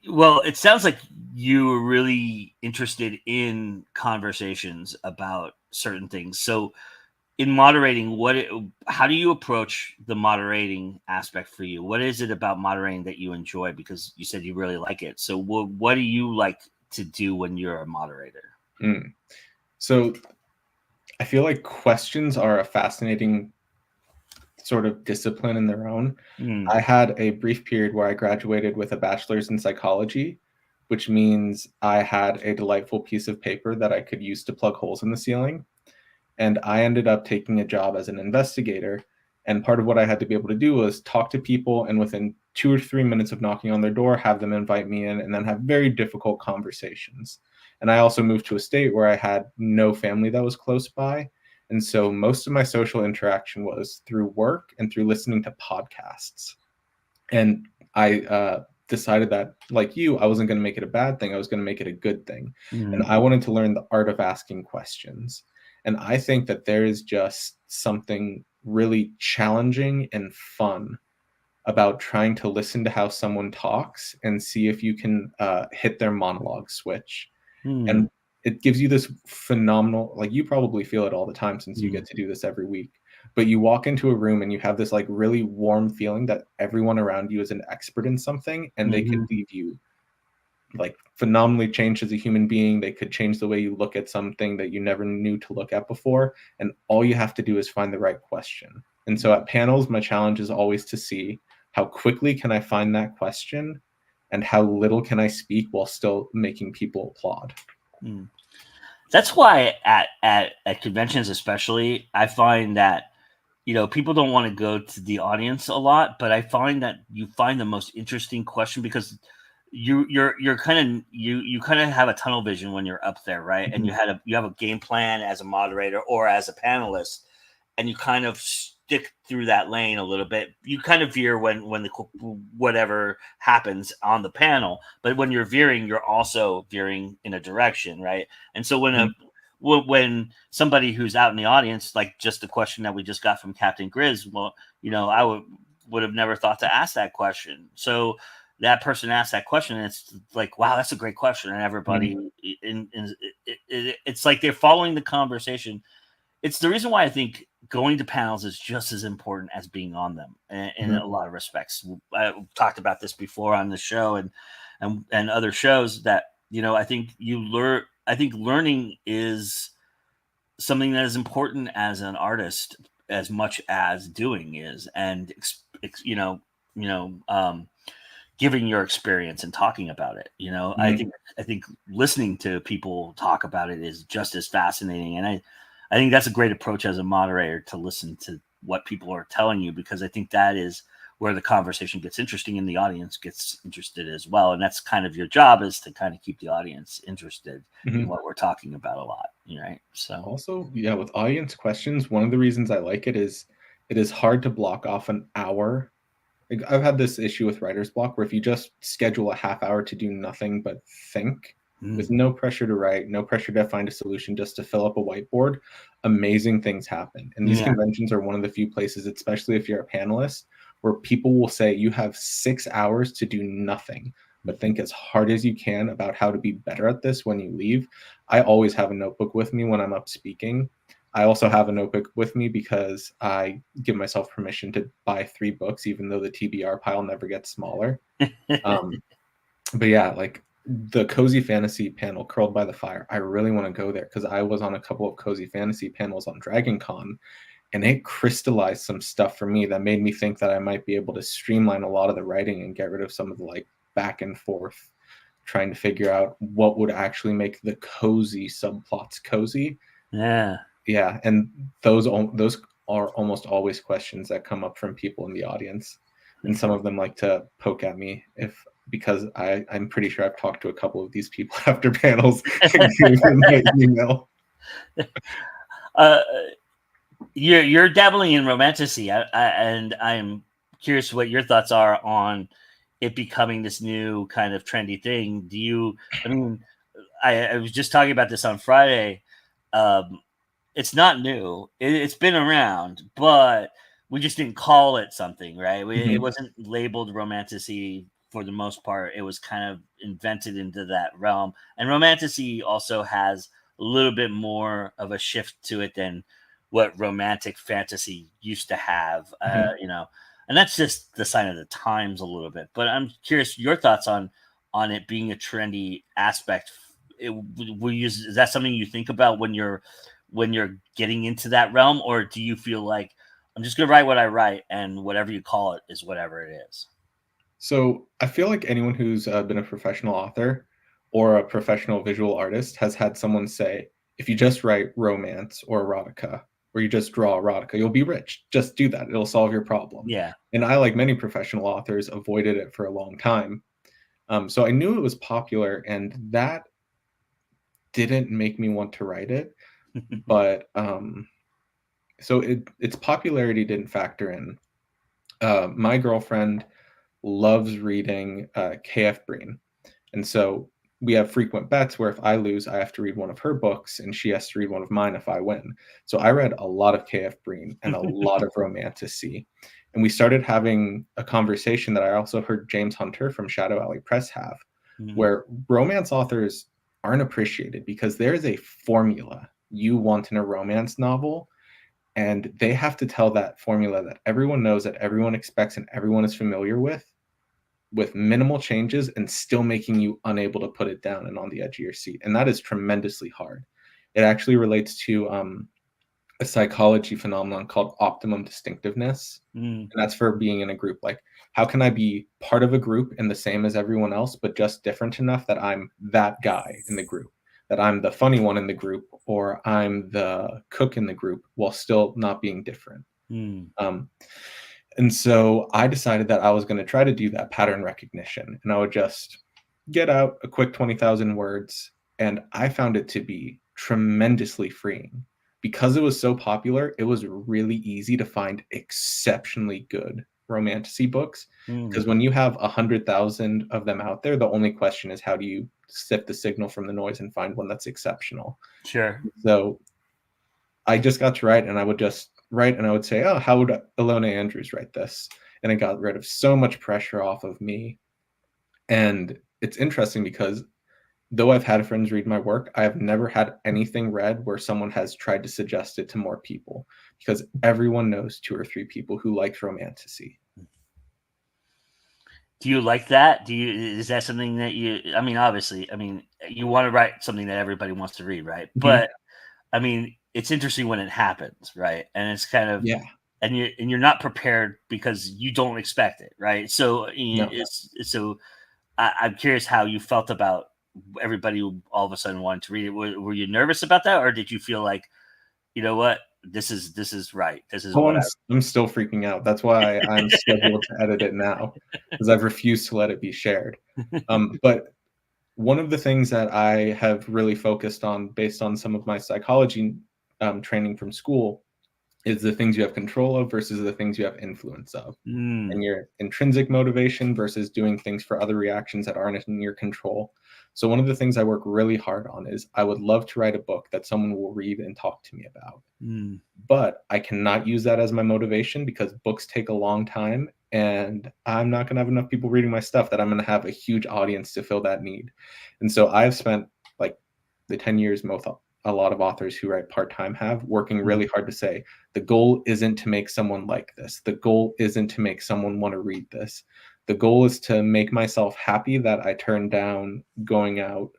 well, it sounds like you were really interested in conversations about certain things. So in moderating, how do you approach the moderating aspect for you? What is it about moderating that you enjoy? Because you said you really like it. So what do you like to do when you're a moderator? So I feel like questions are a fascinating sort of discipline in their own. I had a brief period where I graduated with a bachelor's in psychology, which means I had a delightful piece of paper that I could use to plug holes in the ceiling. And I ended up taking a job as an investigator. And part of what I had to be able to do was talk to people, and within 2 or 3 minutes of knocking on their door, have them invite me in, and then have very difficult conversations. And I also moved to a state where I had no family that was close by. And so most of my social interaction was through work and through listening to podcasts. And I decided that, like you, I wasn't going to make it a bad thing. I was going to make it a good thing. And I wanted to learn the art of asking questions. And I think that there is just something really challenging and fun about trying to listen to how someone talks and see if you can hit their monologue switch. And it gives you this phenomenal, like, you probably feel it all the time since you get to do this every week, but you walk into a room and you have this like really warm feeling that everyone around you is an expert in something, and they could leave you like phenomenally changed as a human being. They could change the way you look at something that you never knew to look at before. And all you have to do is find the right question. And so at panels, my challenge is always to see how quickly can I find that question and how little can I speak while still making people applaud. That's why at conventions, especially, I find that, people don't want to go to the audience a lot, but I find that you find the most interesting question because you're kind of have a tunnel vision when you're up there, right? And you have a game plan as a moderator or as a panelist, and you kind of stick through that lane a little bit. You kind of veer when the whatever happens on the panel, but when you're veering, you're also veering in a direction, right? And so when somebody who's out in the audience, like just the question that we just got from Captain Grizz, well, I would have never thought to ask that question. So that person asked that question, and it's like, wow, that's a great question. And everybody, it's like they're following the conversation. It's the reason why I think going to panels is just as important as being on them in a lot of respects. I talked about this before on the show and other shows that, I think learning is something that is important as an artist as much as doing is, and giving your experience and talking about it. I think listening to people talk about it is just as fascinating. And I think that's a great approach as a moderator, to listen to what people are telling you, because I think that is where the conversation gets interesting and the audience gets interested as well. And that's kind of your job, is to kind of keep the audience interested in what we're talking about a lot. Right. So also, yeah, with audience questions, one of the reasons I like it is hard to block off an hour. Like, I've had this issue with writer's block, where if you just schedule a half hour to do nothing but think, with no pressure to write, no pressure to find a solution, just to fill up a whiteboard, amazing things happen. And these conventions are one of the few places, especially if you're a panelist, where people will say you have 6 hours to do nothing, but think as hard as you can about how to be better at this when you leave. I always have a notebook with me when I'm up speaking. I also have a notebook with me because I give myself permission to buy 3 books, even though the TBR pile never gets smaller. But yeah, like the Cozy Fantasy panel, Curled by the Fire, I really want to go there because I was on a couple of Cozy Fantasy panels on Dragon Con, and it crystallized some stuff for me that made me think that I might be able to streamline a lot of the writing and get rid of some of the like back and forth, trying to figure out what would actually make the cozy subplots cozy. Yeah, and those are almost always questions that come up from people in the audience, and some of them like to poke at me because I'm pretty sure I've talked to a couple of these people after panels and given them my email. You're dabbling in romanticy, and I'm curious what your thoughts are on it becoming this new kind of trendy thing. I was just talking about this on Friday. it's not new. It's been around, but we just didn't call it something, right? It wasn't labeled romantasy for the most part. It was kind of invented into that realm. And romantasy also has a little bit more of a shift to it than what romantic fantasy used to have, and that's just the sign of the times a little bit. But I'm curious your thoughts on it being a trendy aspect. Is that something you think about when you're getting into that realm, or do you feel like I'm just going to write what I write and whatever you call it is whatever it is? So I feel like anyone who's been a professional author or a professional visual artist has had someone say, if you just write romance or erotica, or you just draw erotica, you'll be rich. Just do that. It'll solve your problem. Yeah. And I, like many professional authors, avoided it for a long time. So I knew it was popular, and that didn't make me want to write it. But so its popularity didn't factor in. My girlfriend loves reading K.F. Breene. And so we have frequent bets where if I lose, I have to read one of her books and she has to read one of mine if I win. So I read a lot of K.F. Breene and a lot of romantasy. And we started having a conversation that I also heard James Hunter from Shadow Alley Press have, where romance authors aren't appreciated because there is a formula you want in a romance novel. And they have to tell that formula that everyone knows, that everyone expects, and everyone is familiar with minimal changes and still making you unable to put it down and on the edge of your seat. And that is tremendously hard. It actually relates to a psychology phenomenon called optimum distinctiveness. And that's for being in a group. Like, how can I be part of a group and the same as everyone else, but just different enough that I'm that guy in the group, that I'm the funny one in the group, or I'm the cook in the group while still not being different. And so I decided that I was going to try to do that pattern recognition, and I would just get out a quick 20,000 words. And I found it to be tremendously freeing because it was so popular. It was really easy to find exceptionally good romantasy books, because when you have 100,000 of them out there, the only question is, how do you sift the signal from the noise and find one that's exceptional? Sure. So I just got to write, and I would just write, and I would say, oh, how would Ilona Andrews write this? And it got rid of so much pressure off of me. And it's interesting because though I've had friends read my work, I have never had anything read where someone has tried to suggest it to more people, because everyone knows 2 or 3 people who like romantasy. Do you like that? Is that something that obviously, you want to write something that everybody wants to read, right? But it's interesting when it happens, right? And it's kind of, and you're not prepared because you don't expect it, right? So I'm curious how you felt about everybody who all of a sudden wanted to read it. Were you nervous about that, or did you feel like, you know what, this is right? This is I'm still freaking out. That's why I'm scheduled to edit it now, because I've refused to let it be shared. But one of the things that I have really focused on, based on some of my psychology training from school, is the things you have control of versus the things you have influence of, and your intrinsic motivation versus doing things for other reactions that aren't in your control. So one of the things I work really hard on is I would love to write a book that someone will read and talk to me about. But I cannot use that as my motivation because books take a long time, and I'm not going to have enough people reading my stuff that I'm going to have a huge audience to fill that need. And so I've spent like the 10 years a lot of authors who write part-time have, working really hard to say, the goal isn't to make someone like this. The goal isn't to make someone want to read this. The goal is to make myself happy that I turned down going out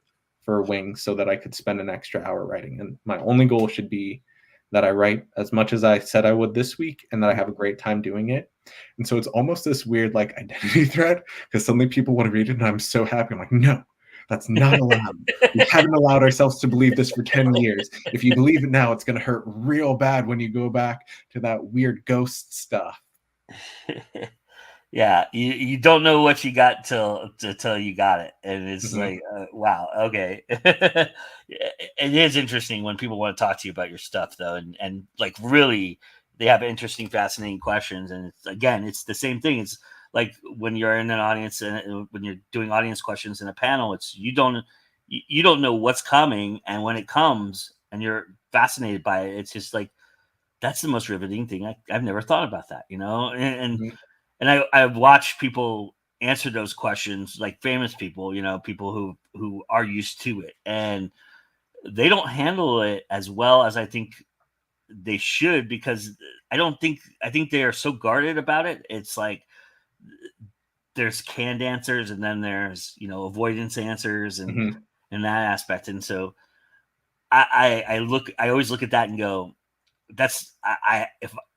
for wings so that I could spend an extra hour writing. And my only goal should be that I write as much as I said I would this week, and that I have a great time doing it. And so it's almost this weird like identity threat, because suddenly people want to read it and I'm so happy. I'm like, no, that's not allowed. We haven't allowed ourselves to believe this for 10 years. If you believe it now, it's going to hurt real bad when you go back to that weird ghost stuff. Yeah, you don't know what you got till you got it, and it's like, wow, okay. It is interesting when people want to talk to you about your stuff, though, and like really, they have interesting, fascinating questions, and it's the same thing. It's like when you're in an audience and when you're doing audience questions in a panel, it's you don't know what's coming, and when it comes, and you're fascinated by it, it's just like, that's the most riveting thing. I've never thought about that, and I've watched people answer those questions, like famous people, people who are used to it, and they don't handle it as well as I think they should, because I think they are so guarded about it. It's like there's canned answers, and then there's avoidance answers, and that aspect. And so I always look at that and go, that's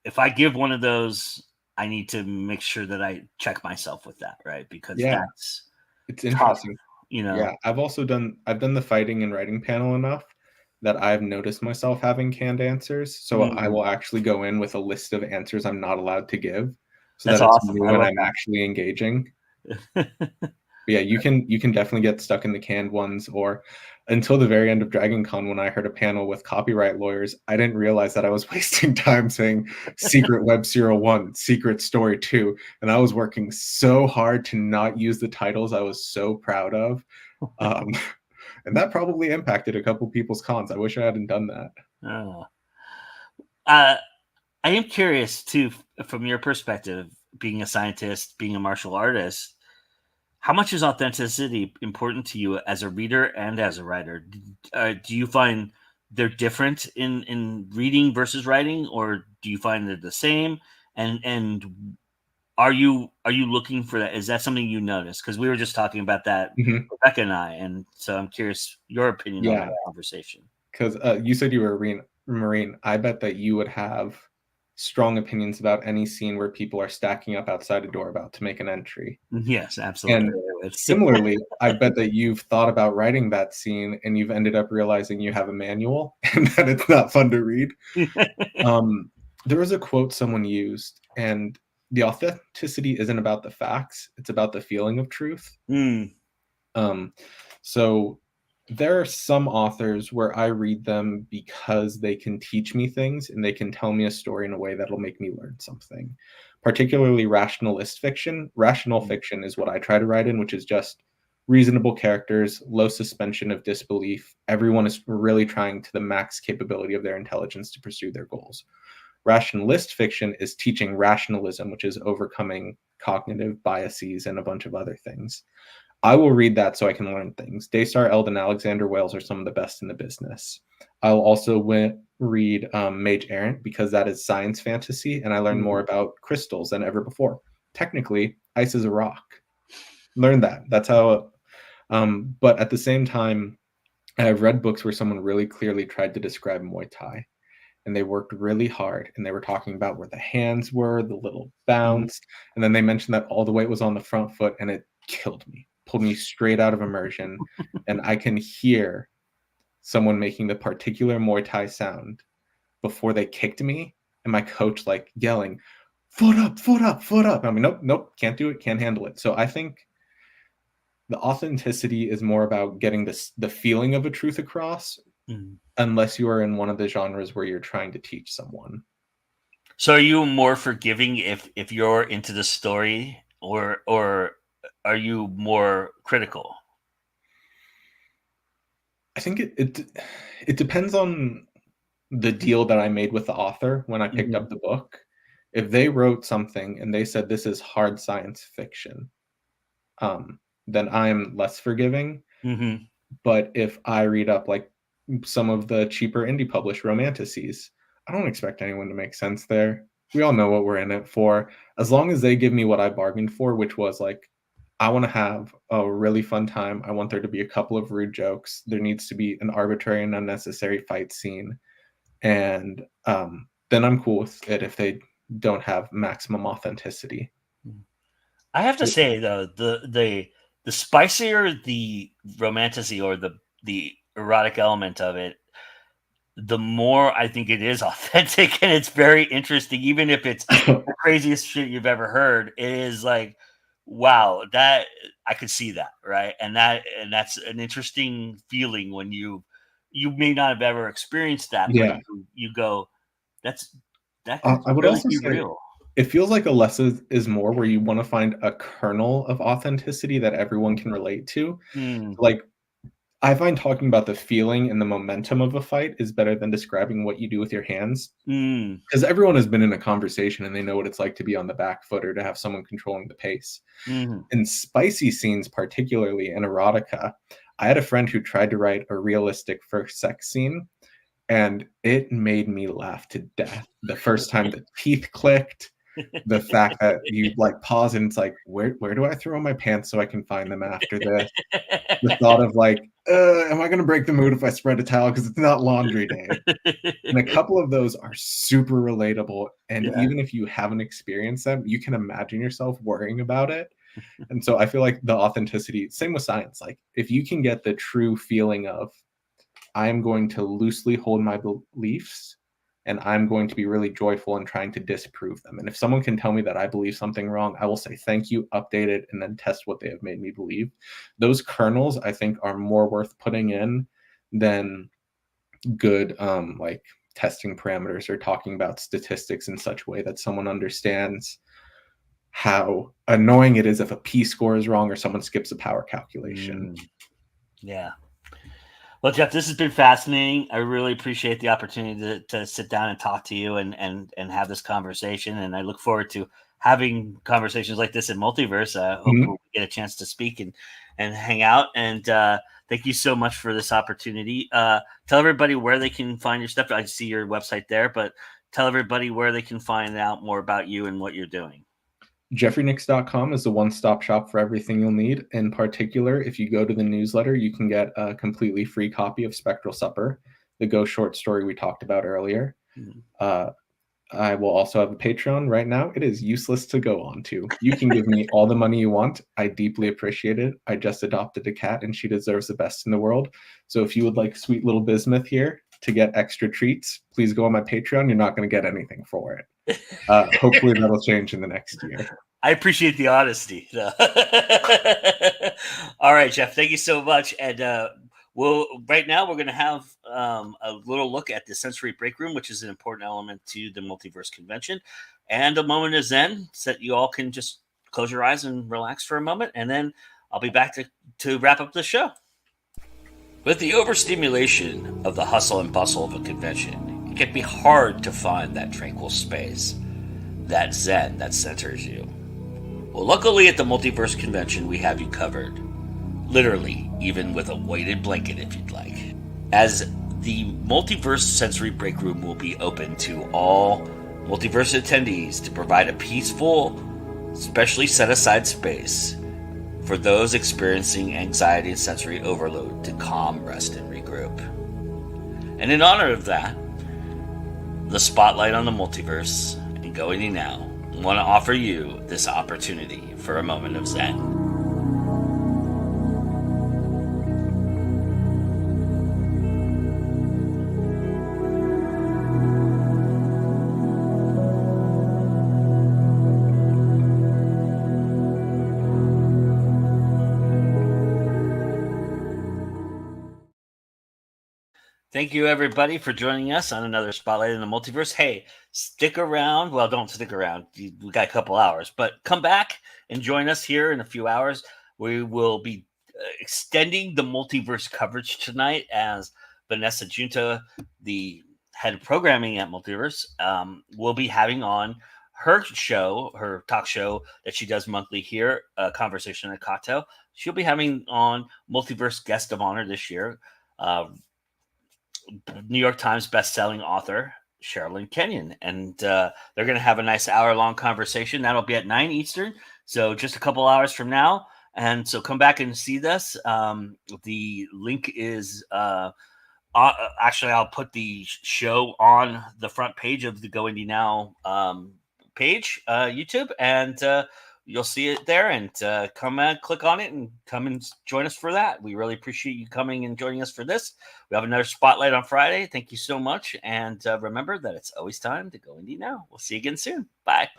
if I give one of those, I need to make sure that I check myself with that, right? Because it's interesting. Tough, I've done the fighting and writing panel enough that I've noticed myself having canned answers. So I will actually go in with a list of answers I'm not allowed to give, so that's that it's awesome. new and I'm actually engaging. Yeah, you can definitely get stuck in the canned ones, or until the very end of Dragon Con, when I heard a panel with copyright lawyers, I didn't realize that I was wasting time saying Secret Web 01, Secret Story 2, and I was working so hard to not use the titles I was so proud of. And that probably impacted a couple people's cons. I wish I hadn't done that. Oh. I am curious too, from your perspective, being a scientist, being a martial artist, how much is authenticity important to you as a reader and as a writer? Do you find they're different in reading versus writing, or do you find they're the same? And are you looking for that? Is that something you notice? Because we were just talking about that, Rebecca and I, and so I'm curious your opinion on that conversation. Because you said you were a Marine. I bet that you would have strong opinions about any scene where people are stacking up outside a door about to make an entry. Yes, absolutely. And similarly, I bet that you've thought about writing that scene and you've ended up realizing you have a manual and that it's not fun to read. There was a quote someone used, and the authenticity isn't about the facts, it's about the feeling of truth. So there are some authors where I read them because they can teach me things and they can tell me a story in a way that'll make me learn something. Particularly rationalist fiction. Rational fiction is what I try to write in, which is just reasonable characters, low suspension of disbelief. Everyone is really trying to the max capability of their intelligence to pursue their goals. Rationalist fiction is teaching rationalism, which is overcoming cognitive biases and a bunch of other things. I will read that so I can learn things. Daystar, Eldon, Alexander Wales are some of the best in the business. I'll also read Mage Errant because that is science fantasy, and I learn more about crystals than ever before. Technically, ice is a rock. Learn that. That's how. But at the same time, I've read books where someone really clearly tried to describe Muay Thai, and they worked really hard, and they were talking about where the hands were, the little bounce, and then they mentioned that all the weight was on the front foot, and it killed me. Pulled me straight out of immersion, and I can hear someone making the particular Muay Thai sound before they kicked me, and my coach like yelling, "Foot up, foot up, foot up." I mean, nope, can't do it, can't handle it. So I think the authenticity is more about getting the feeling of a truth across, unless you are in one of the genres where you're trying to teach someone. So are you more forgiving if you're into the story, or are you more critical? I think it depends on the deal that I made with the author when I picked up the book. If they wrote something and they said this is hard science fiction, then I'm less forgiving. But if I read up like some of the cheaper indie published romanticises, I don't expect anyone to make sense there. We all know what we're in it for. As long as they give me what I bargained for, which was like, I want to have a really fun time. I want there to be a couple of rude jokes. There needs to be an arbitrary and unnecessary fight scene. And then I'm cool with it if they don't have maximum authenticity. I have to say, though, the spicier the romantasy or the erotic element of it, the more I think it is authentic, and it's very interesting. Even if it's the craziest shit you've ever heard, it is like, wow, that I could see that, right? And that's an interesting feeling when you may not have ever experienced that, but you go, that I would really also be say real. It feels like a less is more, where you want to find a kernel of authenticity that everyone can relate to. Like, I find talking about the feeling and the momentum of a fight is better than describing what you do with your hands. Because everyone has been in a conversation and they know what it's like to be on the back foot or to have someone controlling the pace. In spicy scenes, particularly in erotica, I had a friend who tried to write a realistic first sex scene, and it made me laugh to death. The first time the teeth clicked, the fact that you like pause and it's like, where do I throw my pants so I can find them after this? The thought of like, am I going to break the mood if I spread a towel because it's not laundry day? And a couple of those are super relatable. And even if you haven't experienced them, you can imagine yourself worrying about it. And so I feel like the authenticity, same with science, like if you can get the true feeling of, I'm going to loosely hold my beliefs and I'm going to be really joyful in trying to disprove them. And if someone can tell me that I believe something wrong, I will say thank you, update it, and then test what they have made me believe. Those kernels, I think, are more worth putting in than good like testing parameters or talking about statistics in such a way that someone understands how annoying it is if a p-score is wrong or someone skips a power calculation. Yeah. Well, Jeff, this has been fascinating. I really appreciate the opportunity to sit down and talk to you and have this conversation. And I look forward to having conversations like this in Multiverse. I hope we'll get a chance to speak and hang out. And thank you so much for this opportunity. Tell everybody where they can find your stuff. I see your website there, but tell everybody where they can find out more about you and what you're doing. JeffreyNix.com is the one-stop shop for everything you'll need. In particular, if you go to the newsletter, you can get a completely free copy of Spectral Supper, the ghost short story we talked about earlier. I will also have a Patreon right now. It is useless to go on to. You can give me all the money you want. I deeply appreciate it. I just adopted a cat and she deserves the best in the world. So if you would like sweet little bismuth here to get extra treats, please go on my Patreon. You're not going to get anything for it. Hopefully that'll change in the next year. I appreciate the honesty. All right, Jeff, thank you so much. And right now we're going to have a little look at the sensory break room, which is an important element to the Multiverse Convention, and a moment of Zen so that you all can just close your eyes and relax for a moment. And then I'll be back to wrap up the show. With the overstimulation of the hustle and bustle of a convention, it can be hard to find that tranquil space, that Zen that centers you. Well, luckily at the Multiverse Convention, we have you covered. Literally, even with a weighted blanket if you'd like. As the Multiverse Sensory Break Room will be open to all Multiverse attendees to provide a peaceful, specially set-aside space for those experiencing anxiety and sensory overload to calm, rest, and regroup. And in honor of that, the spotlight on the Multiverse and Go Indie Now want to offer you this opportunity for a moment of Zen. Thank you, everybody, for joining us on another Spotlight in the Multiverse. Hey, stick around. Well, don't stick around. We got a couple hours, but come back and join us here in a few hours. We will be extending the Multiverse coverage tonight as Vanessa Junta, the head of programming at Multiverse, will be having on her show, her talk show that she does monthly here, Conversation at Cocktail. She'll be having on Multiverse guest of honor this year, New York Times bestselling author Sherilyn Kenyon, and they're going to have a nice hour-long conversation. That'll be at 9 Eastern, so just a couple hours from now. And so come back and see this. The link is actually I'll put the show on the front page of the Go Indie Now page, YouTube, and you'll see it there. And come and click on it and come and join us for that. We really appreciate you coming and joining us for this. We have another spotlight on Friday. Thank you so much. And remember that it's always time to go indie now. We'll see you again soon. Bye.